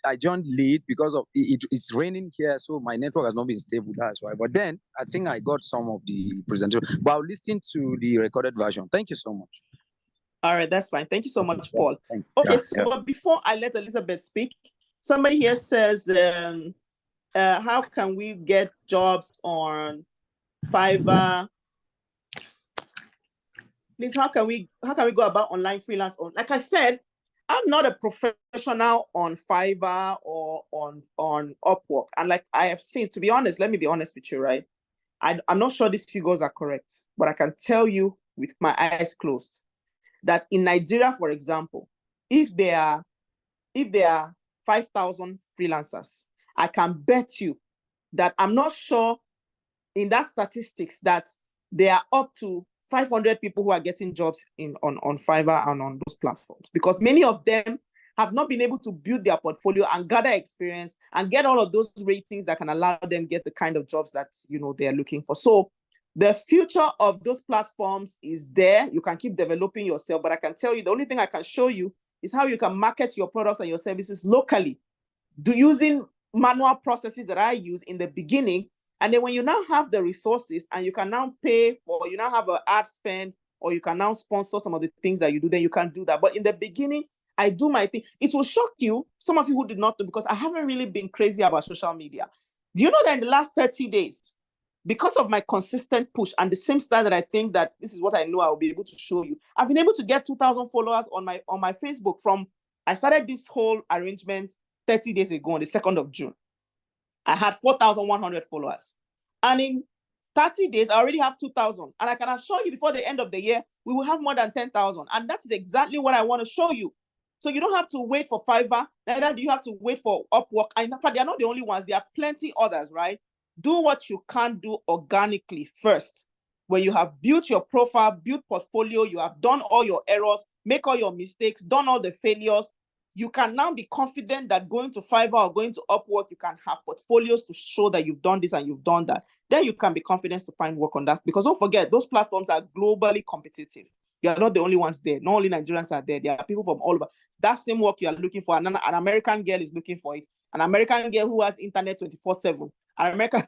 [SPEAKER 5] I joined late because of it's raining here, so my network has not been stable. That's why. But then I think I got some of the presentation. But I'll listen to the recorded version. Thank you so much.
[SPEAKER 1] All right, that's fine. Thank you so much, Paul. Okay, but before I let Elizabeth speak, somebody here says, how can we get jobs on Fiverr? Please, how can we go about online freelance? Like I said, I'm not a professional on Fiverr or on Upwork. And like I have seen, to be honest, let me be honest with you, right? I'm not sure these figures are correct, but I can tell you with my eyes closed that in Nigeria, for example, if there are 5,000 freelancers, I can bet you that I'm not sure in that statistics that there are up to 500 people who are getting jobs on Fiverr and on those platforms, because many of them have not been able to build their portfolio and gather experience and get all of those ratings that can allow them get the kind of jobs that they're looking for. So the future of those platforms is there. You can keep developing yourself, but I can tell you the only thing I can show you is how you can market your products and your services locally, using manual processes that I use in the beginning. And then when you now have the resources and you can now pay for, you now have an ad spend, or you can now sponsor some of the things that you do, then you can do that. But in the beginning, I do my thing. It will shock you, some of you who did not know, because I haven't really been crazy about social media. Do you know that in the last 30 days, because of my consistent push and the same style that I think that this is what I know I'll be able to show you, I've been able to get 2,000 followers on my Facebook from, I started this whole arrangement 30 days ago on the 2nd of June. I had 4,100 followers. And in 30 days, I already have 2,000. And I can assure you before the end of the year, we will have more than 10,000. And that is exactly what I want to show you. So you don't have to wait for Fiverr, neither do you have to wait for Upwork. And in fact, they are not the only ones. There are plenty others, right? Do what you can do organically first. When you have built your profile, built portfolio, you have done all your errors, make all your mistakes, done all the failures, you can now be confident that going to Fiverr or going to Upwork, you can have portfolios to show that you've done this and you've done that. Then you can be confident to find work on that. Because don't forget, those platforms are globally competitive. You are not the only ones there. Not only Nigerians are there. There are people from all over. That same work you are looking for, an American girl is looking for it. An American girl who has internet 24/7. An American,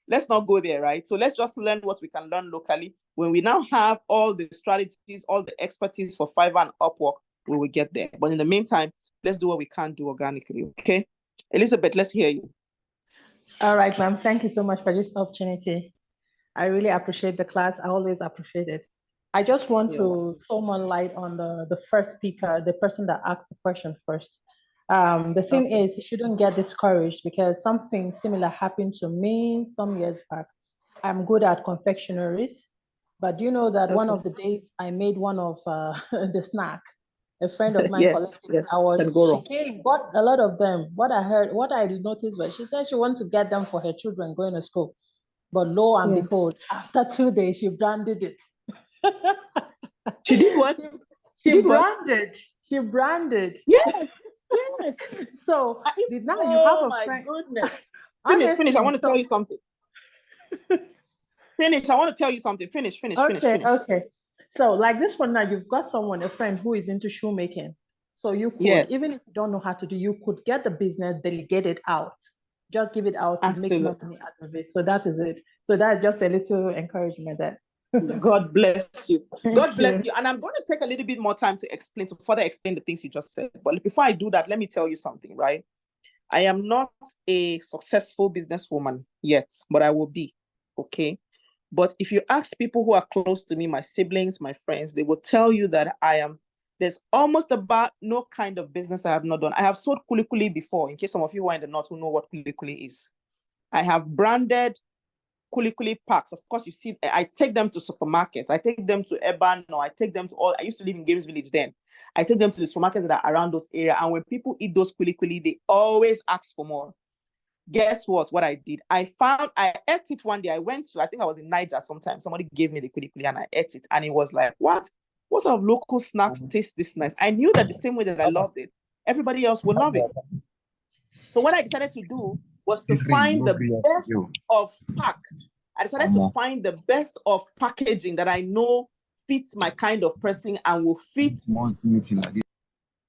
[SPEAKER 1] let's not go there, right? So let's just learn what we can learn locally. When we now have all the strategies, all the expertise for Fiverr and Upwork, we will get there. But in the meantime, let's do what we can do organically, okay? Elizabeth, let's hear you.
[SPEAKER 6] All right, ma'am. Thank you so much for this opportunity. I really appreciate the class. I always appreciate it. I just want to throw more light on the first speaker, the person that asked the question first. The thing is, you shouldn't get discouraged, because something similar happened to me some years back. I'm good at confectionaries, but do you know that one of the days I made one of the snack, a friend of mine
[SPEAKER 1] yes,
[SPEAKER 6] she came, bought a lot of them. What I noticed was she said she wanted to get them for her children going to school. But lo and behold, after 2 days, she branded it.
[SPEAKER 1] She did what?
[SPEAKER 6] She branded. She branded.
[SPEAKER 1] Yes. Yes.
[SPEAKER 6] So now you have a friend.
[SPEAKER 1] Oh my goodness. Finish. I want to tell you something. Finish. I want to tell you something. Finish.
[SPEAKER 6] Okay. So like this one now, you've got someone, a friend who is into shoemaking. So you could, even if you don't know how to do, you could get the business, delegate it out. Just give it out to make more money out of it. So that is it. So that's just a little encouragement there.
[SPEAKER 1] God bless you. God bless you. And I'm going to take a little bit more time to further explain the things you just said. But before I do that, let me tell you something, right? I am not a successful businesswoman yet, but I will be, okay? But if you ask people who are close to me, my siblings, my friends, they will tell you that there's almost about no kind of business I have not done. I have sold kuli before, in case some of you are in the north who know what kuli is. I have branded kuli packs. Of course, you see, I take them to supermarkets. I take them to Urban, or I take them to I used to live in Games Village then. I take them to the supermarkets that are around those areas. And when people eat those kuli, they always ask for more. Guess what I did? I ate it one day. I think I was in Niger sometime. Somebody gave me the kuli and I ate it. And it was like, what sort of local snacks taste this nice? I knew that the same way that I loved it, everybody else would love it. So what I decided to do was to find the best of pack. I decided to find the best of packaging that I know fits my kind of person and will fit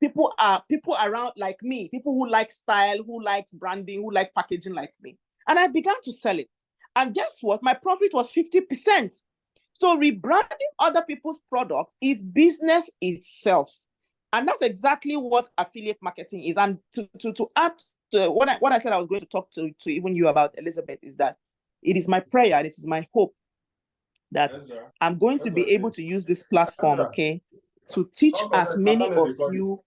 [SPEAKER 1] people around like me, people who like style, who likes branding, who like packaging like me. And I began to sell it. And guess what? My profit was 50%. So rebranding other people's product is business itself. And that's exactly what affiliate marketing is. And to add to what I said I was going to talk to even you about, Elizabeth, is that it is my prayer and it is my hope that I'm going to be able to use this platform, okay, to teach as many of you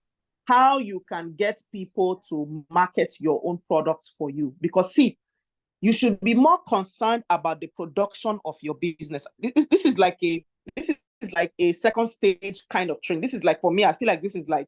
[SPEAKER 1] how you can get people to market your own products for you. Because see, you should be more concerned about the production of your business. This is like a second stage kind of training. This is like, for me, I feel like this is like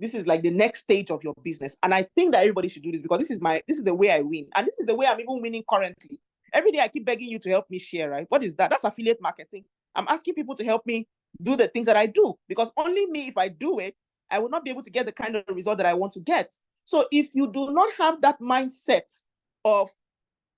[SPEAKER 1] This is like the next stage of your business. And I think that everybody should do this because this is the way I win. And this is the way I'm even winning currently. Every day I keep begging you to help me share, right? What is that? That's affiliate marketing. I'm asking people to help me do the things that I do because only me, if I do it, I will not be able to get the kind of result that I want to get. So if you do not have that mindset of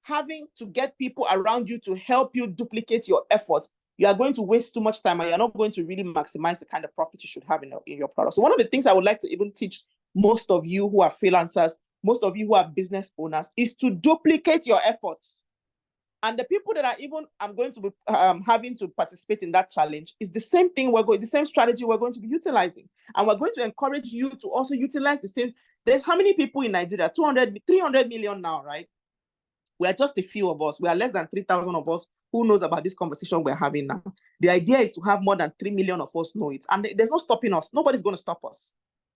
[SPEAKER 1] having to get people around you to help you duplicate your effort, you are going to waste too much time and you're not going to really maximize the kind of profit you should have in your product. So one of the things I would like to even teach most of you who are freelancers, most of you who are business owners, is to duplicate your efforts. And the people that I'm going to be having to participate in that challenge is the same thing the same strategy we're going to be utilizing. And we're going to encourage you to also utilize the same. There's how many people in Nigeria? 300 million now, right? We are just a few of us. We are less than 3,000 of us who knows about this conversation we're having now. The idea is to have more than 3 million of us know it. And there's no stopping us. Nobody's going to stop us.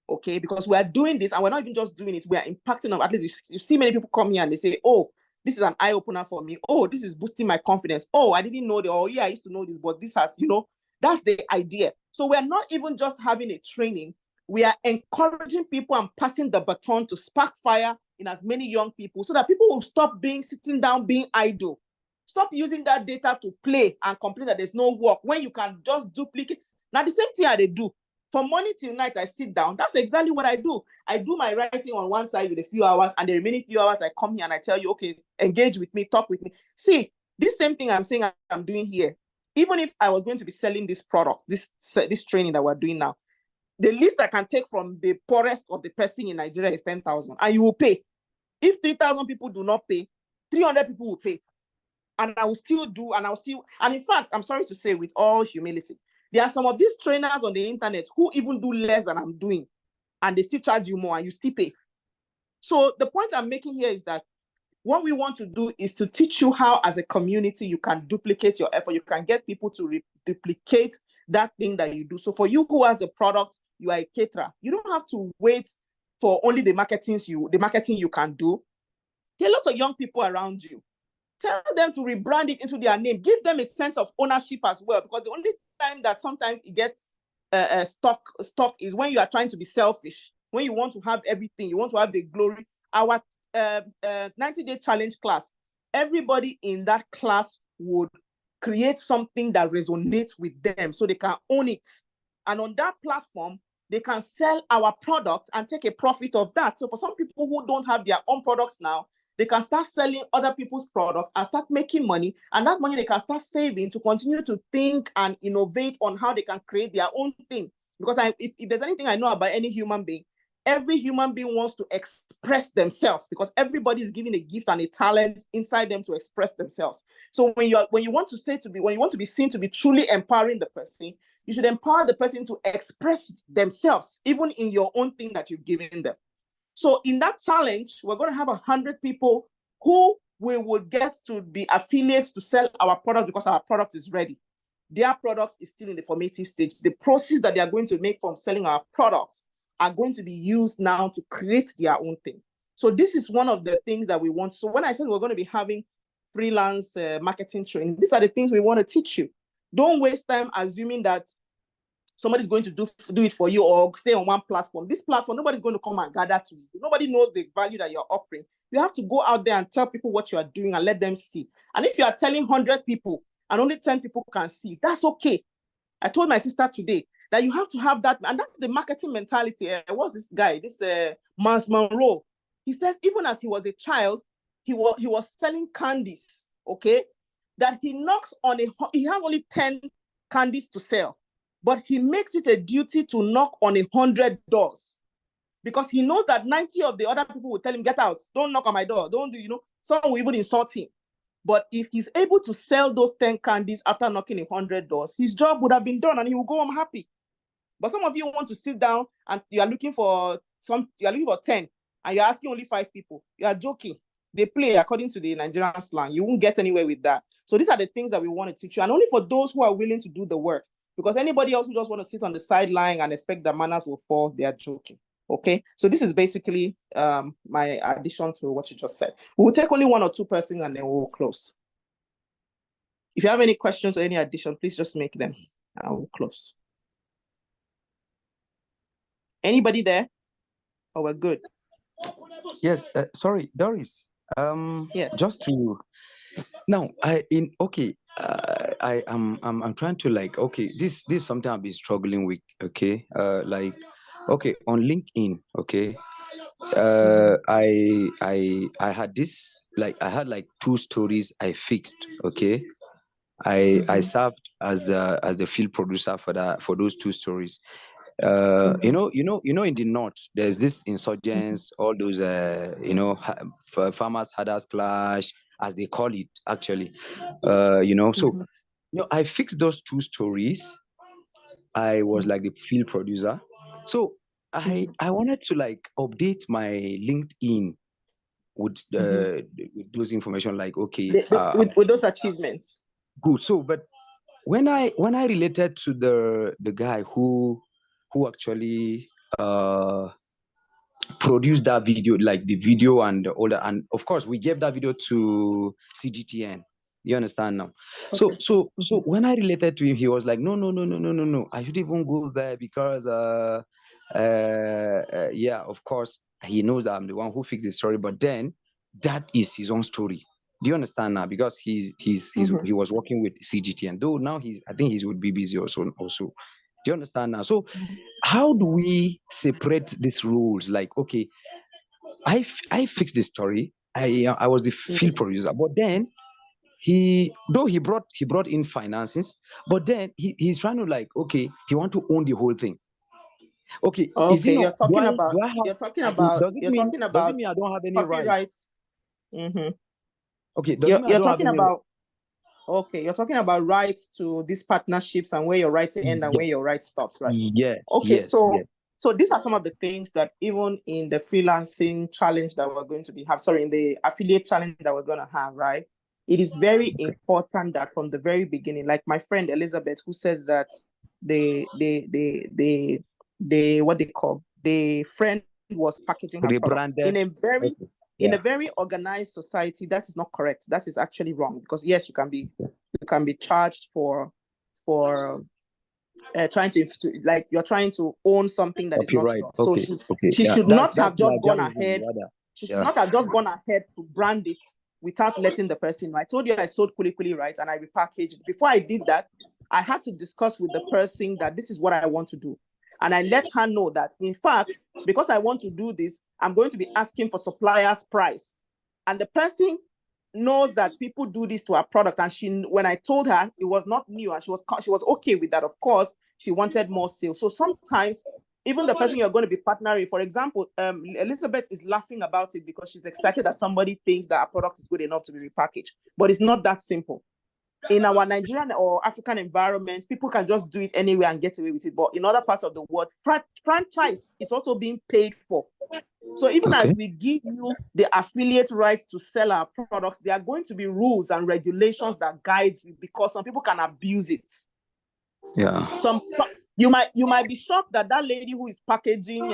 [SPEAKER 1] Okay? Because we are doing this and we're not even just doing it. We are impacting on, at least you see many people come here and they say, oh, this is an eye-opener for me. Oh, this is boosting my confidence. Oh, I didn't know oh yeah, I used to know this, but this has, that's the idea. So we're not even just having a training. We are encouraging people and passing the baton to spark fire in as many young people so that people will stop sitting down, being idle. Stop using that data to play and complain that there's no work when you can just duplicate. Now, the same thing they do. From morning till night, I sit down. That's exactly what I do. I do my writing on one side with a few hours, and the remaining few hours, I come here and I tell you, okay, engage with me, talk with me. See, this same thing I'm saying I'm doing here. Even if I was going to be selling this product, this training that we're doing now, the least I can take from the poorest of the person in Nigeria is 10,000, and you will pay. If 3,000 people do not pay, 300 people will pay. And I will still do, and in fact, I'm sorry to say with all humility, there are some of these trainers on the internet who even do less than I'm doing, and they still charge you more and you still pay. So the point I'm making here is that what we want to do is to teach you how, as a community, you can duplicate your effort. You can get people to duplicate that thing that you do. So for you who has a product, you are a caterer. You don't have to wait for only the marketing you can do. There are lots of young people around you. Tell them to rebrand it into their name. Give them a sense of ownership as well, because the only time that sometimes it gets stuck is when you are trying to be selfish, when you want to have everything, you want to have the glory. Our 90-day challenge class, everybody in that class would create something that resonates with them so they can own it. And on that platform, they can sell our product and take a profit of that. So for some people who don't have their own products now, they can start selling other people's products and start making money. And that money they can start saving to continue to think and innovate on how they can create their own thing. Because if there's anything I know about any human being, every human being wants to express themselves, because everybody is giving a gift and a talent inside them to express themselves. So when you want to be seen to be truly empowering the person, you should empower the person to express themselves, even in your own thing that you've given them. So in that challenge, we're going to have 100 people who we would get to be affiliates to sell our product because our product is ready. Their product is still in the formative stage. The proceeds that they are going to make from selling our products are going to be used now to create their own thing. So this is one of the things that we want. So when I said we're going to be having freelance marketing training, these are the things we want to teach you. Don't waste time assuming that somebody's going to do it for you or stay on one platform. This platform, nobody's going to come and gather to you. Nobody knows the value that you're offering. You have to go out there and tell people what you are doing and let them see. And if you are telling 100 people and only 10 people can see, that's okay. I told my sister today that you have to have that, and that's the marketing mentality. What's this guy, Miles Monroe? He says even as he was a child, he was selling candies, okay? That he has only 10 candies to sell, but he makes it a duty to knock on 100 doors because he knows that 90 of the other people will tell him, get out, don't knock on my door, don't do, some will even insult him. But if he's able to sell those 10 candies after knocking 100 doors, his job would have been done and he will go home happy. But some of you want to sit down and you are looking for 10 and you're asking only 5 people. You are joking. They play according to the Nigerian slang. You won't get anywhere with that. So these are the things that we want to teach you, and only for those who are willing to do the work. Because anybody else who just want to sit on the sideline and expect that manners will fall, they are joking. Okay, so this is basically my addition to what you just said. We'll take only 1 or 2 persons and then we'll close. If you have any questions or any addition, please just make them. I will close. Anybody there? or we're good?
[SPEAKER 5] Yes, sorry, Doris.
[SPEAKER 1] Yes.
[SPEAKER 5] Just to now, I'm trying to like, okay, this is something I've been struggling with. Okay, okay, on LinkedIn. Okay, I had this, like, I had like 2 stories I fixed. Okay, I served as the field producer for those 2 stories. You know, in the north, there's this insurgents, all those, farmers herders clash, as they call it, actually. So, I fixed those 2 stories. I was like the field producer. So I wanted to like update my LinkedIn with with those information, like, okay,
[SPEAKER 1] With those achievements.
[SPEAKER 5] good. So, but when I related to the guy who actually produced that video, like the video and all that, and of course we gave that video to CGTN. You understand now?
[SPEAKER 1] Okay.
[SPEAKER 5] So when I related to him, he was like, no, I shouldn't even go there because yeah, of course he knows that I'm the one who fixed the story, but then that is his own story. Do you understand now? Because he was working with CGTN, though now I think he's with BBC also. Do you understand now? So how do we separate these rules? Like, okay, I fixed the story. I was the field producer, but then he brought in finances, but then he's trying to, like, okay, he want to own the whole thing. Okay, is it
[SPEAKER 1] Okay,
[SPEAKER 5] not?
[SPEAKER 1] you're talking
[SPEAKER 5] Do
[SPEAKER 1] about
[SPEAKER 5] I have?
[SPEAKER 1] you're talking about
[SPEAKER 5] Does it mean I don't have any rights?
[SPEAKER 1] copyrights.
[SPEAKER 5] Okay, does it mean I
[SPEAKER 1] You're
[SPEAKER 5] don't have
[SPEAKER 1] talking
[SPEAKER 5] any?
[SPEAKER 1] about okay, you're talking about rights to these partnerships and where your rights end and where your rights stops, right?
[SPEAKER 5] Yes.
[SPEAKER 1] Okay,
[SPEAKER 5] yes,
[SPEAKER 1] so
[SPEAKER 5] yes.
[SPEAKER 1] so these are some of the things that even in the freelancing challenge that we're going to in the affiliate challenge that we're going to have, right? It is very important that from the very beginning, like my friend Elizabeth, who says that the what they call, the friend was packaging her products in a very in a very organized society. That is not correct. That is actually wrong, because yes, you can be charged for trying to, like, you're trying to own something that is not yours. So she should not have just gone ahead. She should not have just gone ahead to brand it without letting the person know. I told you I sold kuli, right? And I repackaged. Before I did that, I had to discuss with the person that this is what I want to do. And I let her know that, in fact, because I want to do this, I'm going to be asking for supplier's price. And the person knows that people do this to our product. And when I told her, it was not new, and she was okay with that. Of course, she wanted more sales. So sometimes even the person you're going to be partnering, for example, Elizabeth is laughing about it because she's excited that somebody thinks that our product is good enough to be repackaged. But it's not that simple. In our Nigerian or African environments, people can just do it anywhere and get away with it. But in other parts of the world, franchise is also being paid for. So even as we give you the affiliate rights to sell our products, there are going to be rules and regulations that guide you, because some people can abuse it.
[SPEAKER 5] Yeah.
[SPEAKER 1] You might be shocked that lady who is packaging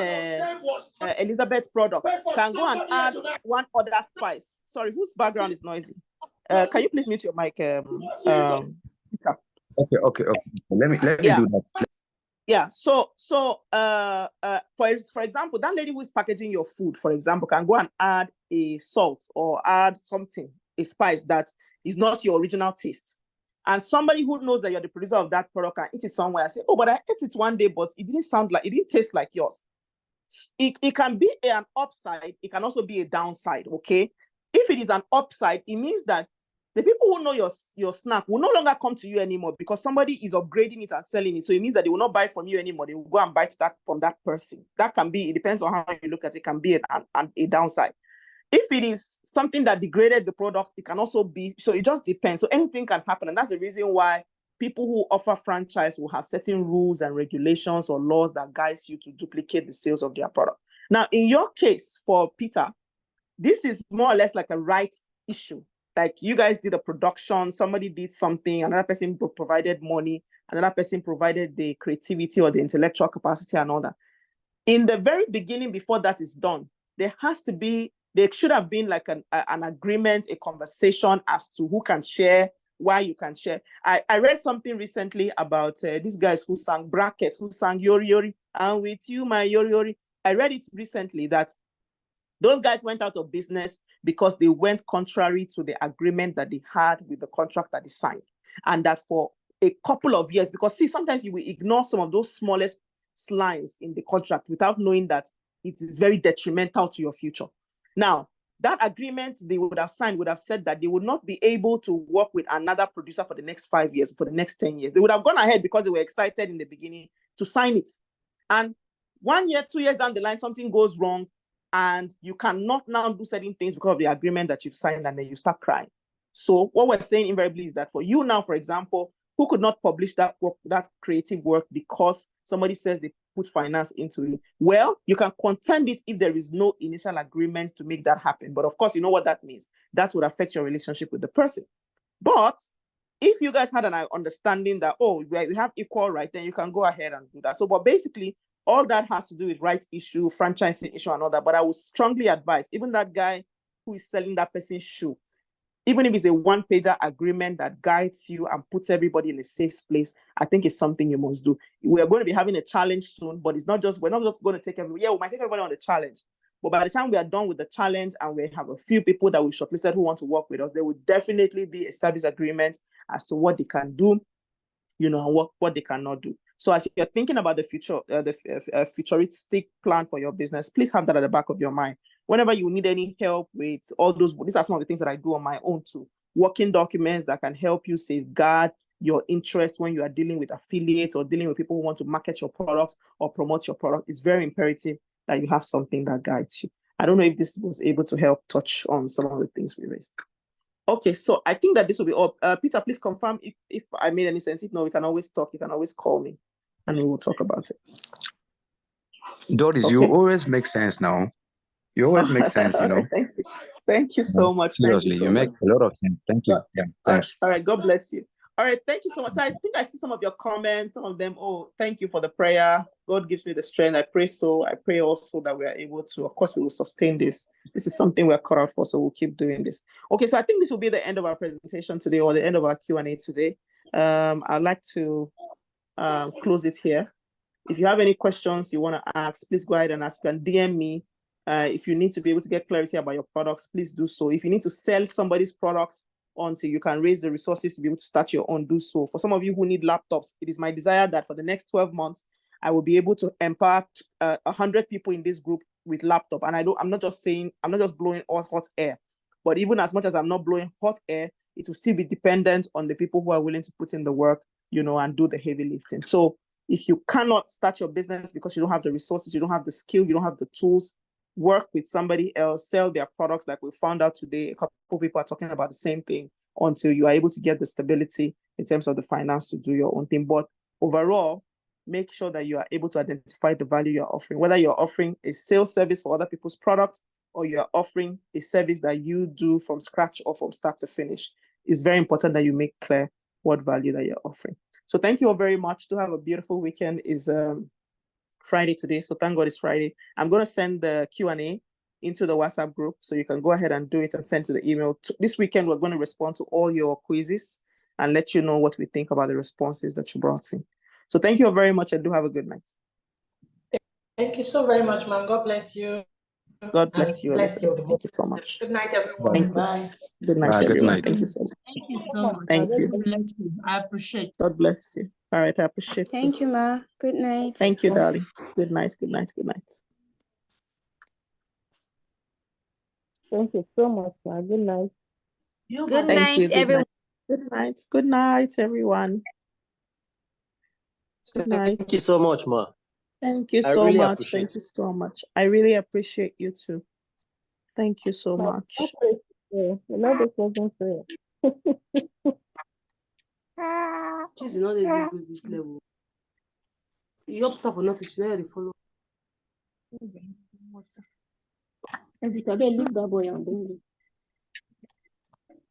[SPEAKER 1] Elizabeth's product can go and add one other spice. Sorry, whose background is noisy? Can you please mute your mic, Peter?
[SPEAKER 5] Okay. Let me do that.
[SPEAKER 1] Yeah. So for example, that lady who is packaging your food, for example, can go and add a salt or add something, a spice that is not your original taste. And somebody who knows that you're the producer of that product can eat it somewhere and say, oh, but I ate it one day, but it didn't taste like yours. It can be an upside. It can also be a downside. Okay. If it is an upside, it means that the people who know your snack will no longer come to you anymore, because somebody is upgrading it and selling it. So it means that they will not buy from you anymore. They will go and buy from that person. That can be, it depends on how you look at it, can be a downside. If it is something that degraded the product, it can also be, so it just depends. So anything can happen. And that's the reason why people who offer franchise will have certain rules and regulations or laws that guides you to duplicate the sales of their product. Now, in your case, for Peter, this is more or less like a right issue. Like, you guys did a production, somebody did something, another person provided money, another person provided the creativity or the intellectual capacity and all that. In the very beginning, before that is done, there should have been like an agreement, a conversation as to who can share, why you can share. I read something recently about these guys who sang Brackets, who sang Yori Yori, and with you, my Yori Yori. I read it recently that those guys went out of business because they went contrary to the agreement that they had with the contract that they signed. And that for a couple of years, because see, sometimes you will ignore some of those smallest lines in the contract without knowing that it is very detrimental to your future. Now, that agreement they would have signed would have said that they would not be able to work with another producer for the next 5 years, for the next 10 years. They would have gone ahead because they were excited in the beginning to sign it. And 1 year, 2 years down the line, something goes wrong and you cannot now do certain things because of the agreement that you've signed, and then you start crying. So what we're saying invariably is that for you now, for example, who could not publish that work, that creative work, because somebody says they put finance into it, well, you can contend it if there is no initial agreement to make that happen. But of course, you know what that means. That would affect your relationship with the person. But if you guys had an understanding that, oh, we have equal right, then you can go ahead and do that. So, but basically, all that has to do with rights issue, franchising issue, and all that. But I would strongly advise, even that guy who is selling that person's shoe, even if it's a one-pager agreement that guides you and puts everybody in a safe place, I think it's something you must do. We're going to be having a challenge soon, but it's not just, we're not just going to take everybody. Yeah, we might take everybody on the challenge. But by the time we are done with the challenge and we have a few people that we've shortlisted who want to work with us, there will definitely be a service agreement as to what they can do, you know, and what they cannot do. So as you're thinking about the future, futuristic plan for your business, please have that at the back of your mind. Whenever you need any help with all those, these are some of the things that I do on my own too. Working documents that can help you safeguard your interest when you are dealing with affiliates or dealing with people who want to market your products or promote your product. It's very imperative that you have something that guides you. I don't know if this was able to help touch on some of the things we raised. Okay, so I think that this will be all. Peter, please confirm if I made any sense. If no, we can always talk. You can always call me and we will talk about it.
[SPEAKER 5] Doris,
[SPEAKER 1] Okay.
[SPEAKER 5] you always make sense now. You always make sense, you know.
[SPEAKER 1] Thank you. Thank you so much.
[SPEAKER 5] Seriously,
[SPEAKER 1] Thank you, so
[SPEAKER 5] you make
[SPEAKER 1] much.
[SPEAKER 5] a lot of sense. Thank you. Yeah, thanks.
[SPEAKER 1] All right, God bless you. All right, thank you so much. So I think I see some of your comments, some of them. Oh, thank you for the prayer. God gives me the strength. I pray so. I pray also that we are able to, of course, we will sustain this. This is something we're cut out for, so we'll keep doing this. Okay, so I think this will be the end of our presentation today, or the end of our Q&A today. I'd like to close it here. If you have any questions you want to ask, please go ahead and ask. You can DM me. If you need to be able to get clarity about your products, please do so. If you need to sell somebody's products until you can raise the resources to be able to start your own, do so. For some of you who need laptops, it is my desire that for the next 12 months, I will be able to empower 100 people in this group with laptop. And I'm not just blowing all hot air, but even as much as I'm not blowing hot air, it will still be dependent on the people who are willing to put in the work, you know, and do the heavy lifting. So if you cannot start your business because you don't have the resources, you don't have the skill, you don't have the tools, work with somebody else, sell their products. Like we found out today, a couple of people are talking about the same thing until you are able to get the stability in terms of the finance to do your own thing. But overall, make sure that you are able to identify the value you're offering, whether you're offering a sales service for other people's products or you're offering a service that you do from scratch or from start to finish. It's very important that you make clear what value that you're offering. So thank you all very much. To have a beautiful weekend. Is Friday today, so thank God it's Friday. I'm going to send the Q&A into the WhatsApp group, so you can go ahead and do it and send to the email. This weekend, we're going to respond to all your quizzes and let you know what we think about the responses that you brought in. So thank you all very much, and do have a good night.
[SPEAKER 6] Thank you so very much, ma'am. God bless you.
[SPEAKER 1] God bless you,
[SPEAKER 6] bless
[SPEAKER 1] Elizabeth.
[SPEAKER 6] you.
[SPEAKER 1] Thank you so much.
[SPEAKER 6] Good night, everyone.
[SPEAKER 1] Thank you.
[SPEAKER 6] Bye.
[SPEAKER 1] Good night,
[SPEAKER 5] Good
[SPEAKER 1] everyone.
[SPEAKER 5] night.
[SPEAKER 1] Thank you so much.
[SPEAKER 7] Thank you so much.
[SPEAKER 1] Thank you.
[SPEAKER 7] God bless you. I appreciate it.
[SPEAKER 1] God bless you. All right, I appreciate you.
[SPEAKER 8] Thank you, Ma. Good night.
[SPEAKER 1] Thank you, darling. Good night, good night, good night. Thank you so much, Ma. Good night.
[SPEAKER 8] Good
[SPEAKER 1] Thank
[SPEAKER 8] night,
[SPEAKER 1] you. Good
[SPEAKER 8] everyone.
[SPEAKER 1] night. Good night. Good night, everyone. Good night.
[SPEAKER 9] Thank you so much, Ma.
[SPEAKER 1] Thank you
[SPEAKER 9] I
[SPEAKER 1] so
[SPEAKER 9] really
[SPEAKER 1] much.
[SPEAKER 9] appreciate
[SPEAKER 1] Thank you so much. I really appreciate you too. Thank you so much.
[SPEAKER 10] You know this wasn't fair.
[SPEAKER 11] She's not able to this level. You up for nothing, she not follow.
[SPEAKER 10] If you can leave that boy and bring him.